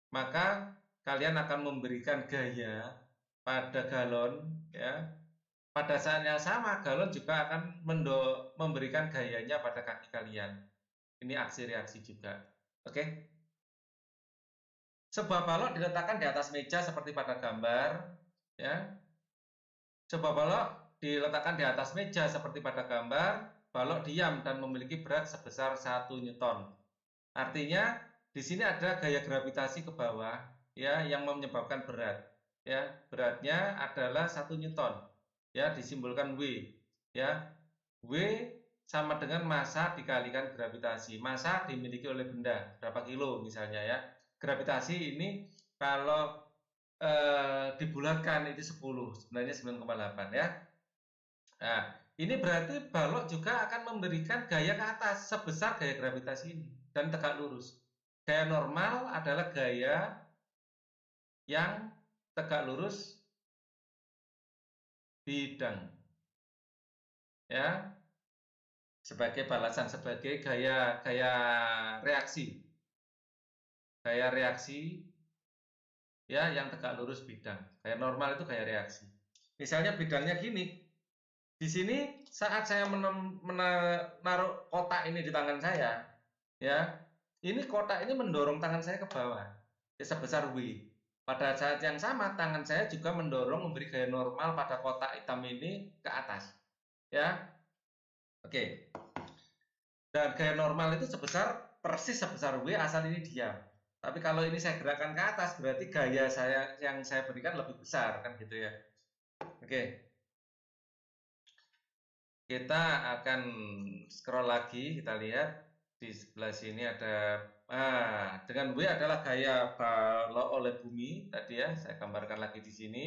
maka kalian akan memberikan gaya pada galon, ya. Pada saat yang sama galon juga akan memberikan gayanya pada kaki kalian. Ini aksi reaksi juga. Oke. Sebuah balok diletakkan di atas meja seperti pada gambar, ya. Sebuah balok diletakkan di atas meja seperti pada gambar, balok diam dan memiliki berat sebesar 1 Newton. Artinya di sini ada gaya gravitasi ke bawah, ya, yang menyebabkan berat, ya. Beratnya adalah 1 Newton, ya, disimbolkan W, ya. W sama dengan massa dikalikan gravitasi. Massa dimiliki oleh benda berapa kilo misalnya, ya. Gravitasi ini kalau dibulatkan itu 10, sebenarnya 9,8, ya. Nah, ini berarti balok juga akan memberikan gaya ke atas sebesar gaya gravitasi ini dan tegak lurus. Gaya normal adalah gaya yang tegak lurus bidang, ya, sebagai balasan, sebagai gaya reaksi. Gaya reaksi, ya, yang tegak lurus bidang. Gaya normal itu gaya reaksi. Misalnya bidangnya gini. Di sini saat saya menaruh kotak ini di tangan saya, ya, ini kotak ini mendorong tangan saya ke bawah, ya, sebesar W. Pada saat yang sama tangan saya juga mendorong memberi gaya normal pada kotak hitam ini ke atas, ya. Oke. Dan gaya normal itu persis sebesar W asal ini diam. Tapi kalau ini saya gerakkan ke atas berarti gaya saya yang saya berikan lebih besar, kan gitu, ya. Oke. Kita akan scroll lagi, kita lihat di sebelah sini ada Nah, dengan W adalah gaya balok oleh bumi tadi ya, saya gambarkan lagi di sini.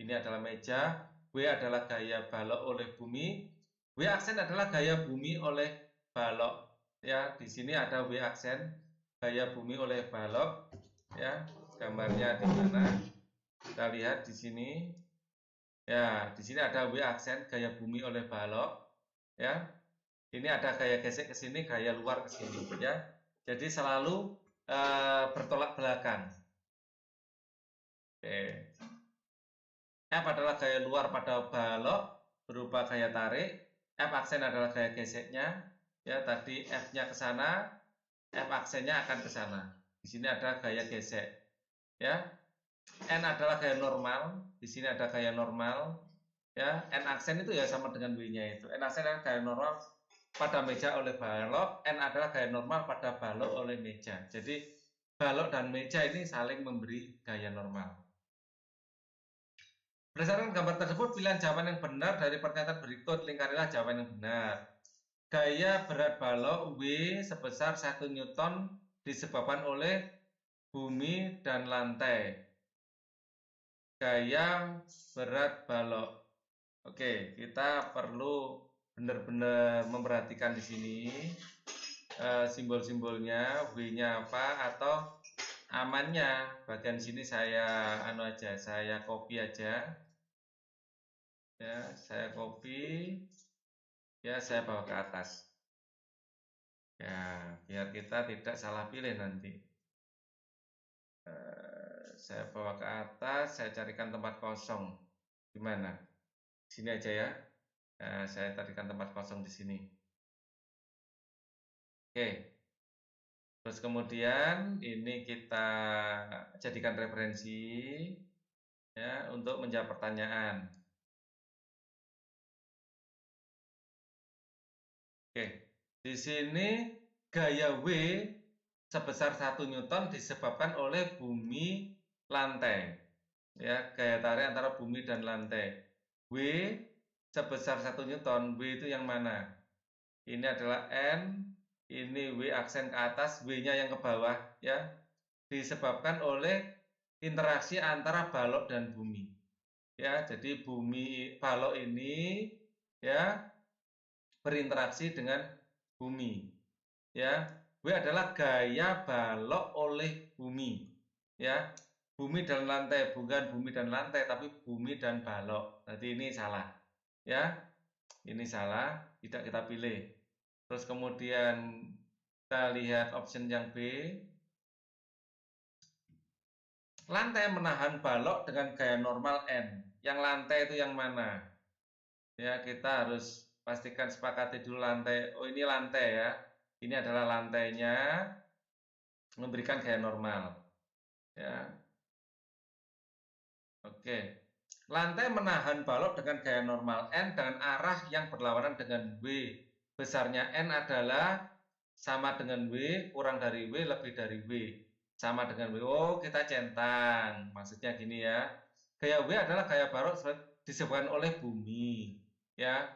Ini adalah meja, W adalah gaya balok oleh bumi. W aksen adalah gaya bumi oleh balok. Ya, di sini ada W aksen, gaya bumi oleh balok. Ya, gambarnya di mana? Kita lihat di sini. Ya, di sini ada W aksen, gaya bumi oleh balok. Ya, ini ada gaya gesek ke sini, gaya luar ke sini. Ya, jadi selalu bertolak belakang. Oke. F adalah gaya luar pada balok berupa gaya tarik. F aksen adalah gaya geseknya. Ya, tadi F-nya ke sana, F aksennya akan ke sana. Di sini ada gaya gesek. Ya. N adalah gaya normal. Di sini ada gaya normal. Ya, N aksen itu ya sama dengan W-nya itu. N aksen adalah gaya normal pada meja oleh balok. N adalah gaya normal pada balok oleh meja. Jadi balok dan meja ini saling memberi gaya normal. Berdasarkan gambar tersebut, pilihan jawaban yang benar dari pernyataan berikut, lingkarilah jawaban yang benar. Gaya berat balok W sebesar 1 Newton disebabkan oleh bumi dan lantai. Gaya berat balok. Oke, kita perlu benar-benar memperhatikan di sini simbol-simbolnya, W-nya apa, atau amannya. Bagian sini saya saya copy aja. Ya, saya copy. Ya, saya bawa ke atas. Ya, biar kita tidak salah pilih nanti. Saya bawa ke atas, saya carikan tempat kosong. Gimana? Sini aja ya. Nah, saya carikan tempat kosong di sini. Oke. Terus kemudian ini kita jadikan referensi ya untuk menjawab pertanyaan. Oke. Di sini gaya W sebesar 1 Newton disebabkan oleh bumi lantai. Ya, gaya tarik antara bumi dan lantai. W sebesar 1 Newton, W itu yang mana? Ini adalah N, ini W aksen ke atas, W-nya yang ke bawah, ya. Disebabkan oleh interaksi antara balok dan bumi. Ya, jadi balok ini ya berinteraksi dengan bumi. Ya, W adalah gaya balok oleh bumi. Ya, bumi dan lantai, bukan bumi dan lantai, tapi bumi dan balok. Berarti ini salah. Ya, ini salah, tidak kita pilih. Terus kemudian kita lihat option yang B. Lantai menahan balok dengan gaya normal N. Yang lantai itu yang mana? Ya, kita harus pastikan sepakati dulu lantai. Oh, ini lantai ya. Ini adalah lantainya memberikan gaya normal. Ya. Oke. Lantai menahan balok dengan gaya normal N dengan arah yang berlawanan dengan W. Besarnya N adalah sama dengan W, kurang dari W, lebih dari W. Sama dengan W. Oh, kita centang. Maksudnya gini ya. Gaya W adalah gaya balok disebabkan oleh bumi. Ya,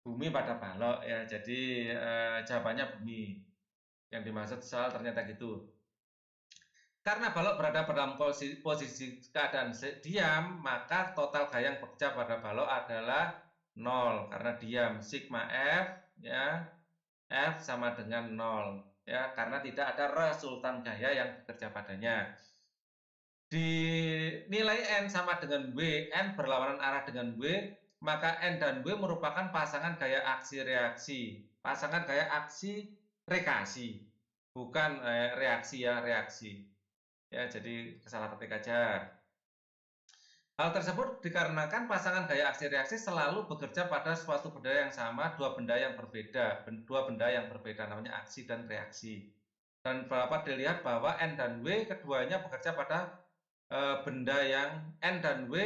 bumi pada balok ya. Jadi jawabannya bumi. Yang dimaksud soal ternyata gitu. Karena balok berada pada posisi keadaan diam, maka total gaya yang bekerja pada balok adalah 0 karena diam. Sigma F ya, F sama dengan 0 ya, karena tidak ada resultan gaya yang bekerja padanya. Di nilai N sama dengan W, N berlawanan arah dengan W, maka N dan W merupakan pasangan gaya aksi reaksi. Pasangan gaya aksi rekasi, bukan reaksi ya, reaksi. Ya, jadi salah ketik aja. Hal tersebut dikarenakan pasangan gaya aksi reaksi selalu bekerja pada suatu benda yang sama, dua benda yang berbeda, namanya aksi dan reaksi. Dan dapat dilihat bahwa N dan W keduanya bekerja pada benda yang N dan W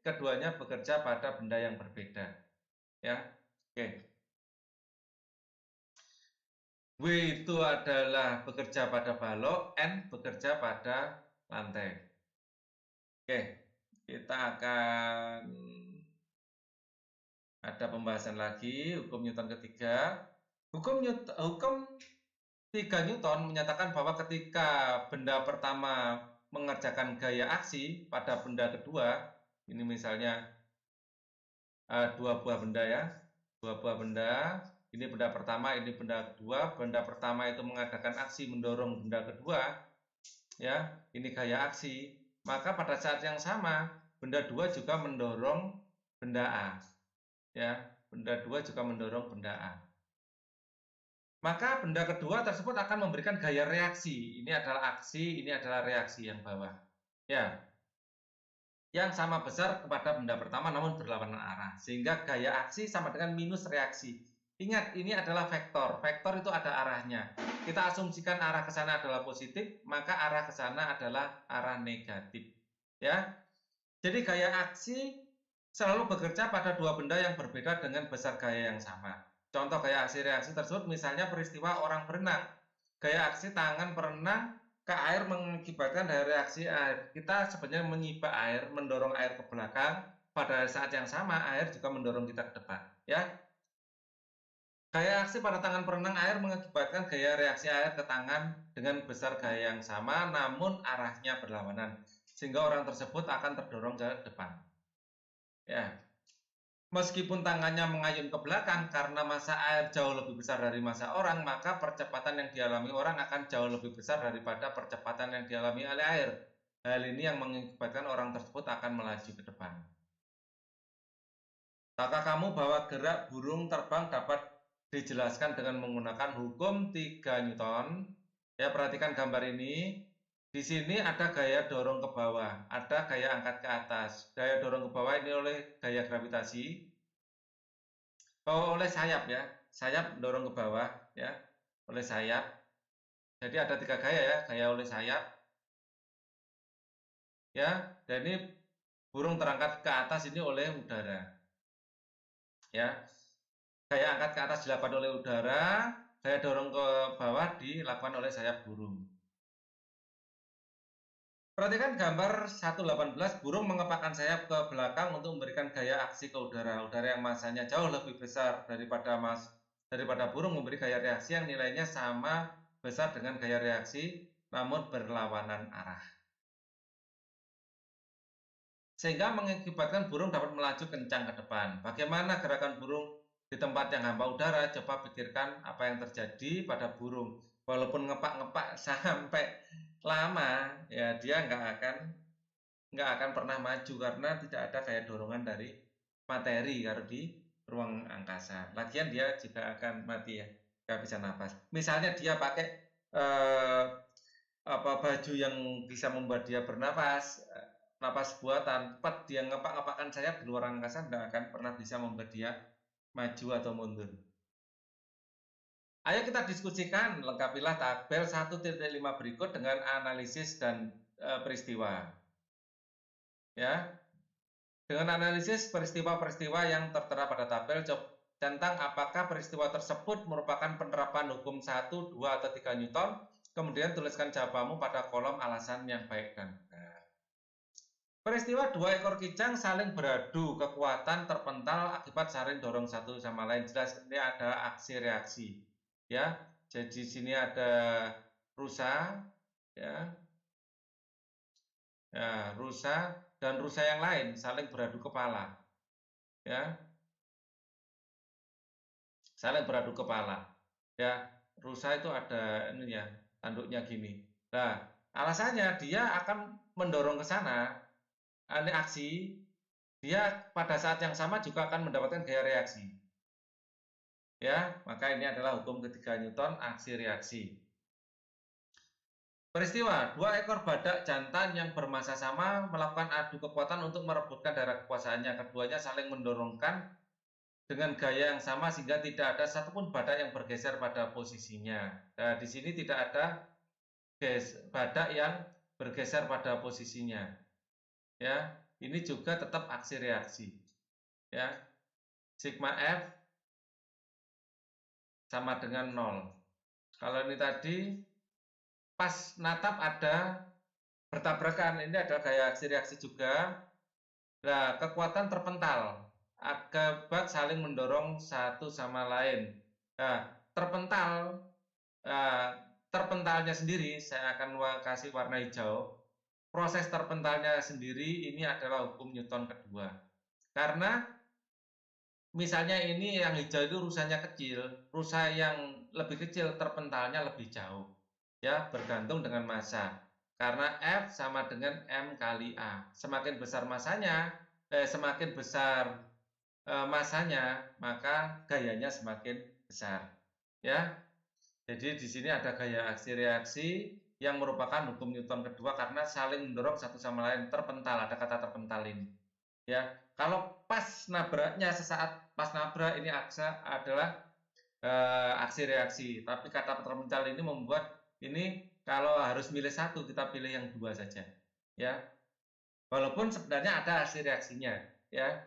keduanya bekerja pada benda yang berbeda. Ya, oke. W itu adalah bekerja pada balok, N bekerja pada lantai. Oke, kita akan ada pembahasan lagi hukum Newton ketiga. Hukum 3 Newton menyatakan bahwa ketika benda pertama mengerjakan gaya aksi pada benda kedua, ini misalnya dua buah benda ya, dua buah benda, ini benda pertama, ini benda kedua, benda pertama itu mengadakan aksi mendorong benda kedua, ya, ini gaya aksi, maka pada saat yang sama, benda dua juga mendorong benda A, ya, benda dua juga mendorong benda A. Maka benda kedua tersebut akan memberikan gaya reaksi. Ini adalah aksi, ini adalah reaksi yang bawah. Ya, yang sama besar kepada benda pertama namun berlawanan arah. Sehingga gaya aksi sama dengan minus reaksi. Ingat, ini adalah vektor. Vektor itu ada arahnya. Kita asumsikan arah ke sana adalah positif, maka arah ke sana adalah arah negatif. Ya. Jadi gaya aksi selalu bekerja pada dua benda yang berbeda dengan besar gaya yang sama. Contoh gaya aksi reaksi tersebut misalnya peristiwa orang berenang. Gaya aksi tangan berenang ke air mengakibatkan dari reaksi air. Kita sebenarnya menyibak air, mendorong air ke belakang. Pada saat yang sama air juga mendorong kita ke depan. Ya, gaya aksi pada tangan berenang air mengakibatkan gaya reaksi air ke tangan dengan besar gaya yang sama, namun arahnya berlawanan, sehingga orang tersebut akan terdorong ke depan. Ya, meskipun tangannya mengayun ke belakang karena massa air jauh lebih besar dari massa orang, maka percepatan yang dialami orang akan jauh lebih besar daripada percepatan yang dialami oleh air. Hal ini yang mengakibatkan orang tersebut akan melaju ke depan. Tahukah kamu bahwa gerak burung terbang dapat dijelaskan dengan menggunakan hukum 3 Newton? Ya, perhatikan gambar ini. Di sini ada gaya dorong ke bawah, ada gaya angkat ke atas. Gaya dorong ke bawah ini oleh gaya gravitasi. Oleh sayap ya, sayap dorong ke bawah ya, oleh sayap. Jadi ada 3 gaya ya, gaya oleh sayap ya, dan ini burung terangkat ke atas ini oleh udara ya. Gaya angkat ke atas dilakukan oleh udara, gaya dorong ke bawah dilakukan oleh sayap burung. Perhatikan gambar 118, burung mengepakkan sayap ke belakang untuk memberikan gaya aksi ke udara. Udara yang masanya jauh lebih besar daripada burung memberi gaya reaksi yang nilainya sama besar dengan gaya reaksi namun berlawanan arah. Sehingga mengakibatkan burung dapat melaju kencang ke depan. Bagaimana gerakan burung di tempat yang hampa udara? Coba pikirkan apa yang terjadi pada burung. Walaupun ngepak-ngepak sampai lama, ya dia nggak akan pernah maju karena tidak ada kayak dorongan dari materi kalau di ruang angkasa. Lagian dia juga akan mati ya, nggak bisa napas. Misalnya dia pakai baju yang bisa membuat dia bernapas, napas buatan, tepat dia ngepak-ngepakkan sayap di luar angkasa nggak akan pernah bisa membuat dia maju atau mundur. Ayo kita diskusikan, lengkapilah tabel 1.5 berikut dengan analisis dan peristiwa. Ya, dengan analisis peristiwa-peristiwa yang tertera pada tabel tentang apakah peristiwa tersebut merupakan penerapan hukum 1, 2, atau 3 Newton, kemudian tuliskan jawabanmu pada kolom alasan yang baik dan benar. Peristiwa 2 ekor kijang saling beradu kekuatan terpental akibat saling dorong satu sama lain. Jelas ini ada aksi reaksi. Ya, jadi di sini ada rusa, ya, rusa dan rusa yang lain saling beradu kepala, ya, saling beradu kepala, ya, rusa itu ada ini ya, tanduknya gini. Nah, alasannya dia akan mendorong ke sana, ini aksi, dia pada saat yang sama juga akan mendapatkan gaya reaksi. Ya, maka ini adalah hukum ketiga Newton, aksi reaksi. Peristiwa, 2 ekor badak jantan yang bermasa sama melakukan adu kekuatan untuk merebutkan daerah kekuasaannya. Keduanya saling mendorongkan dengan gaya yang sama sehingga tidak ada satupun badak yang bergeser pada posisinya. Nah, di sini tidak ada badak yang bergeser pada posisinya. Ya, ini juga tetap aksi reaksi. Ya, sigma F sama dengan 0. Kalau ini tadi pas natap ada bertabrakan, ini ada gaya aksi reaksi juga. Nah, kekuatan terpental akibat saling mendorong satu sama lain. Nah, terpental terpentalnya sendiri, saya akan kasih warna hijau. Proses terpentalnya sendiri ini adalah hukum Newton kedua. Karena misalnya ini yang hijau itu rusanya kecil, rusa yang lebih kecil terpentalnya lebih jauh. Ya, bergantung dengan massa. Karena F sama dengan M kali A. Semakin besar massanya, semakin besar massanya, maka gayanya semakin besar. Ya, jadi di sini ada gaya aksi reaksi yang merupakan hukum Newton kedua karena saling mendorong satu sama lain, terpental, ada kata terpental ini. Ya, kalau pas nabraknya sesaat pas nabrak ini aksa adalah aksi reaksi, tapi kata terpental ini membuat ini kalau harus milih satu kita pilih yang dua saja. Ya, walaupun sebenarnya ada aksi reaksinya. Ya,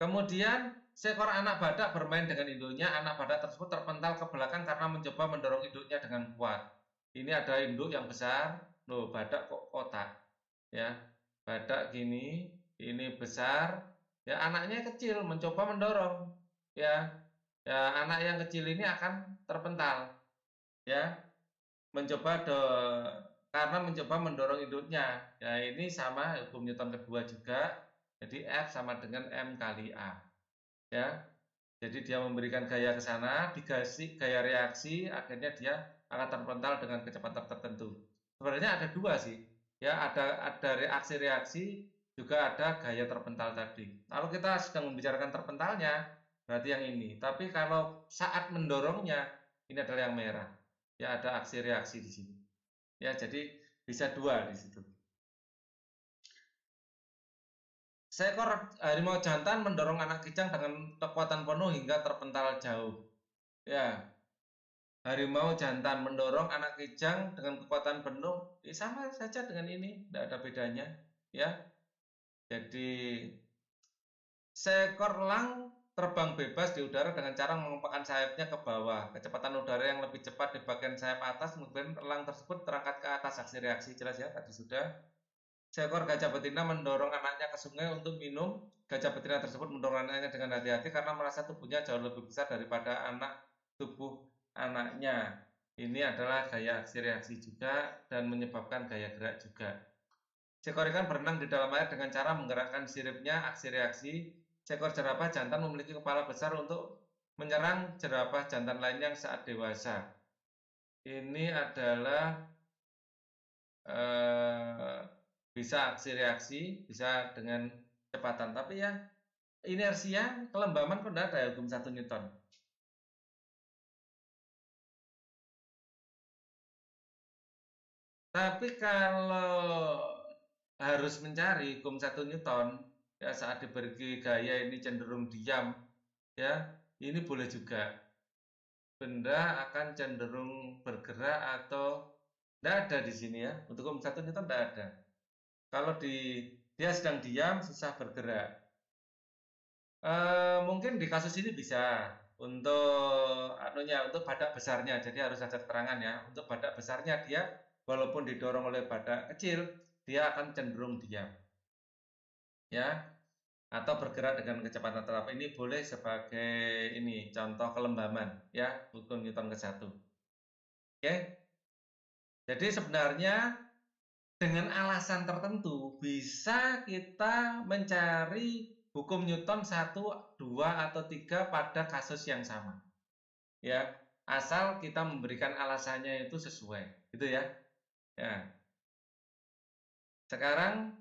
kemudian seekor anak badak bermain dengan induknya. Anak badak tersebut terpental ke belakang karena mencoba mendorong induknya dengan kuat. Ini ada induk yang besar. Loh, badak kok kotak. Ya, badak gini, ini besar. Ya, anaknya kecil mencoba mendorong. Ya, ya anak yang kecil ini akan terpental. Ya, mencoba karena mencoba mendorong induknya. Ya, ini sama hukum Newton kedua juga. Jadi F sama dengan M kali A. Ya, jadi dia memberikan gaya ke sana, dikasih gaya reaksi, akhirnya dia akan terpental dengan kecepatan tertentu. Sebenarnya ada dua sih, ya ada reaksi-reaksi, juga ada gaya terpental tadi. Kalau kita sedang membicarakan terpentalnya, berarti yang ini. Tapi kalau saat mendorongnya, ini adalah yang merah. Ya ada aksi reaksi di sini. Ya jadi bisa dua di situ. Seekor harimau jantan mendorong anak kijang dengan kekuatan penuh hingga terpental jauh. Ya, harimau jantan mendorong anak kijang dengan kekuatan penuh, sama saja dengan ini, tidak ada bedanya. Ya, jadi seekor elang terbang bebas di udara dengan cara mengepakkan sayapnya ke bawah. Kecepatan udara yang lebih cepat di bagian sayap atas, kemudian elang tersebut terangkat ke atas. Aksi reaksi jelas ya, tadi sudah. Seekor gajah betina mendorong anaknya ke sungai untuk minum. Gajah betina tersebut mendorong anaknya dengan hati-hati karena merasa tubuhnya jauh lebih besar daripada tubuh anaknya. Ini adalah gaya aksi reaksi juga dan menyebabkan gaya gerak juga. Seekor ikan berenang di dalam air dengan cara menggerakkan siripnya, aksi reaksi. Seekor jerapah jantan memiliki kepala besar untuk menyerang jerapah jantan lainnya saat dewasa. Ini adalah bisa aksi reaksi, bisa dengan kecepatan. Tapi ya inersia, kelembaman kok tidak ada ya hukum 1 Newton. Tapi kalau harus mencari hukum 1 Newton, ya saat diberi gaya ini cenderung diam, ya ini boleh juga. Benda akan cenderung bergerak atau tidak ada di sini ya. Untuk hukum 1 Newton tidak ada. Kalau dia sedang diam, susah bergerak. Mungkin di kasus ini bisa untuk badak besarnya. Jadi harus ada keterangan ya. Untuk badak besarnya dia walaupun didorong oleh badak kecil, dia akan cenderung diam. Ya, atau bergerak dengan kecepatan tetap. Ini boleh sebagai ini contoh kelembaman ya, hukum Newton ke-1. Oke. Jadi sebenarnya dengan alasan tertentu bisa kita mencari hukum Newton 1, 2 atau 3 pada kasus yang sama. Ya, asal kita memberikan alasannya itu sesuai, gitu ya. Ya. Sekarang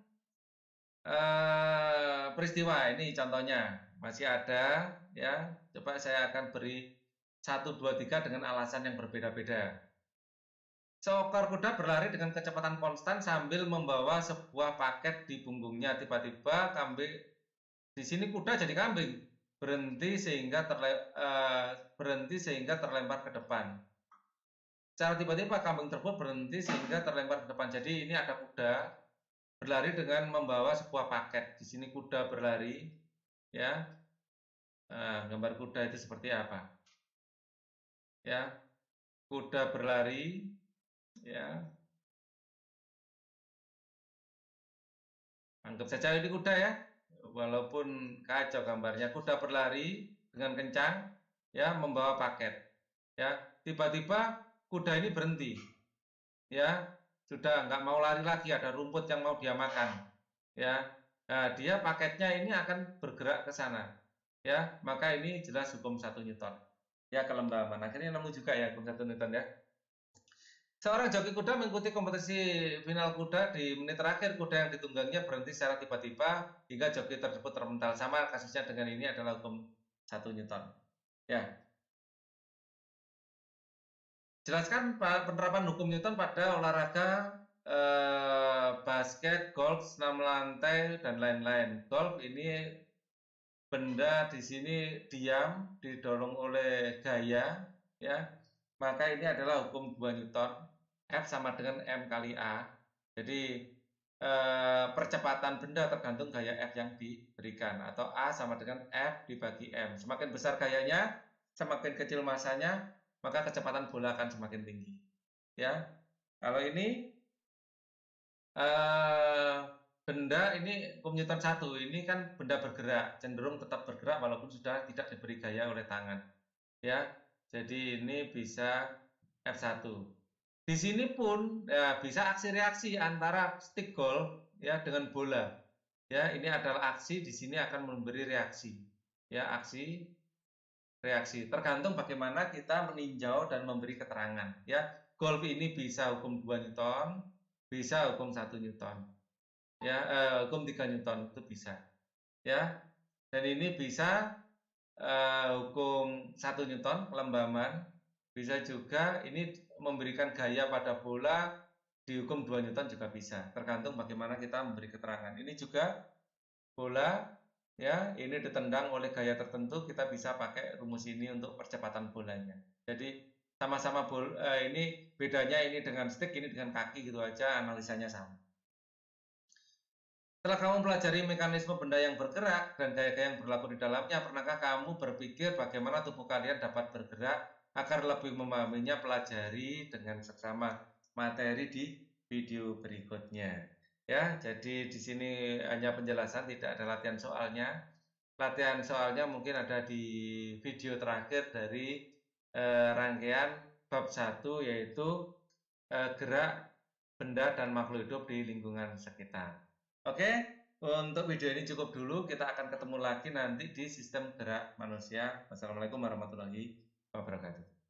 peristiwa ini contohnya masih ada ya. Coba saya akan beri 1, 2, 3 dengan alasan yang berbeda-beda. Seekor kuda berlari dengan kecepatan konstan sambil membawa sebuah paket di punggungnya. Tiba-tiba kambing di sini kuda jadi kambing berhenti sehingga terlempar ke depan. Secara tiba-tiba kambing tersebut berhenti sehingga terlempar ke depan. Jadi ini ada kuda berlari dengan membawa sebuah paket. Di sini kuda berlari, ya. Nah, gambar kuda itu seperti apa? Ya, kuda berlari, ya. Anggap saja ini kuda ya. Walaupun kacau gambarnya, kuda berlari dengan kencang, ya, membawa paket, ya. tiba-tiba kuda ini berhenti, ya, sudah nggak mau lari lagi, ada rumput yang mau dia makan, ya. Nah, dia paketnya ini akan bergerak ke sana, ya, maka ini jelas hukum 1 Newton. Ya, kelembaban. Akhirnya nemu juga ya hukum 1 Newton ya. Seorang joki kuda mengikuti kompetisi final kuda. Di menit terakhir, kuda yang ditunggangnya berhenti secara tiba-tiba hingga joki tersebut terpental. Sama kasusnya dengan ini adalah hukum 1 Newton. Ya, jelaskan penerapan hukum Newton pada olahraga basket, golf, senam lantai, dan lain-lain. Golf ini benda di sini diam, didorong oleh gaya, ya. Maka ini adalah hukum 2 Newton. F sama dengan M kali A. Jadi percepatan benda tergantung gaya F yang diberikan, atau A sama dengan F dibagi M. Semakin besar gayanya, semakin kecil masanya, maka kecepatan bola akan semakin tinggi. Ya, kalau ini eh, benda ini hukum Newton 1, ini kan benda bergerak, cenderung tetap bergerak walaupun sudah tidak diberi gaya oleh tangan. Ya, jadi ini bisa F1. Di sini pun ya, bisa aksi reaksi antara stick golf ya dengan bola. Ya, ini adalah aksi, di sini akan memberi reaksi. Ya, aksi reaksi. Tergantung bagaimana kita meninjau dan memberi keterangan. Ya, golf ini bisa hukum 2 Newton, bisa hukum 1 Newton. Ya, hukum 3 Newton itu bisa. Ya, dan ini bisa hukum 1 Newton kelembaban, bisa juga ini memberikan gaya pada bola, dihukum 2 Newton juga bisa, tergantung bagaimana kita memberi keterangan. Ini juga bola, ya, ini ditendang oleh gaya tertentu, kita bisa pakai rumus ini untuk percepatan bolanya. Jadi sama-sama ini bedanya ini dengan stick, ini dengan kaki, gitu aja, analisanya sama. Setelah kamu pelajari mekanisme benda yang bergerak dan gaya-gaya yang berlaku di dalamnya, pernahkah kamu berpikir bagaimana tubuh kalian dapat bergerak? Agar lebih memahaminya, pelajari dengan seksama materi di video berikutnya. Ya, jadi di sini hanya penjelasan, tidak ada latihan soalnya. Latihan soalnya mungkin ada di video terakhir dari rangkaian bab 1, yaitu gerak benda dan makhluk hidup di lingkungan sekitar. Oke, untuk video ini cukup dulu. Kita akan ketemu lagi nanti di sistem gerak manusia. Wassalamualaikum warahmatullahi wabarakatuh.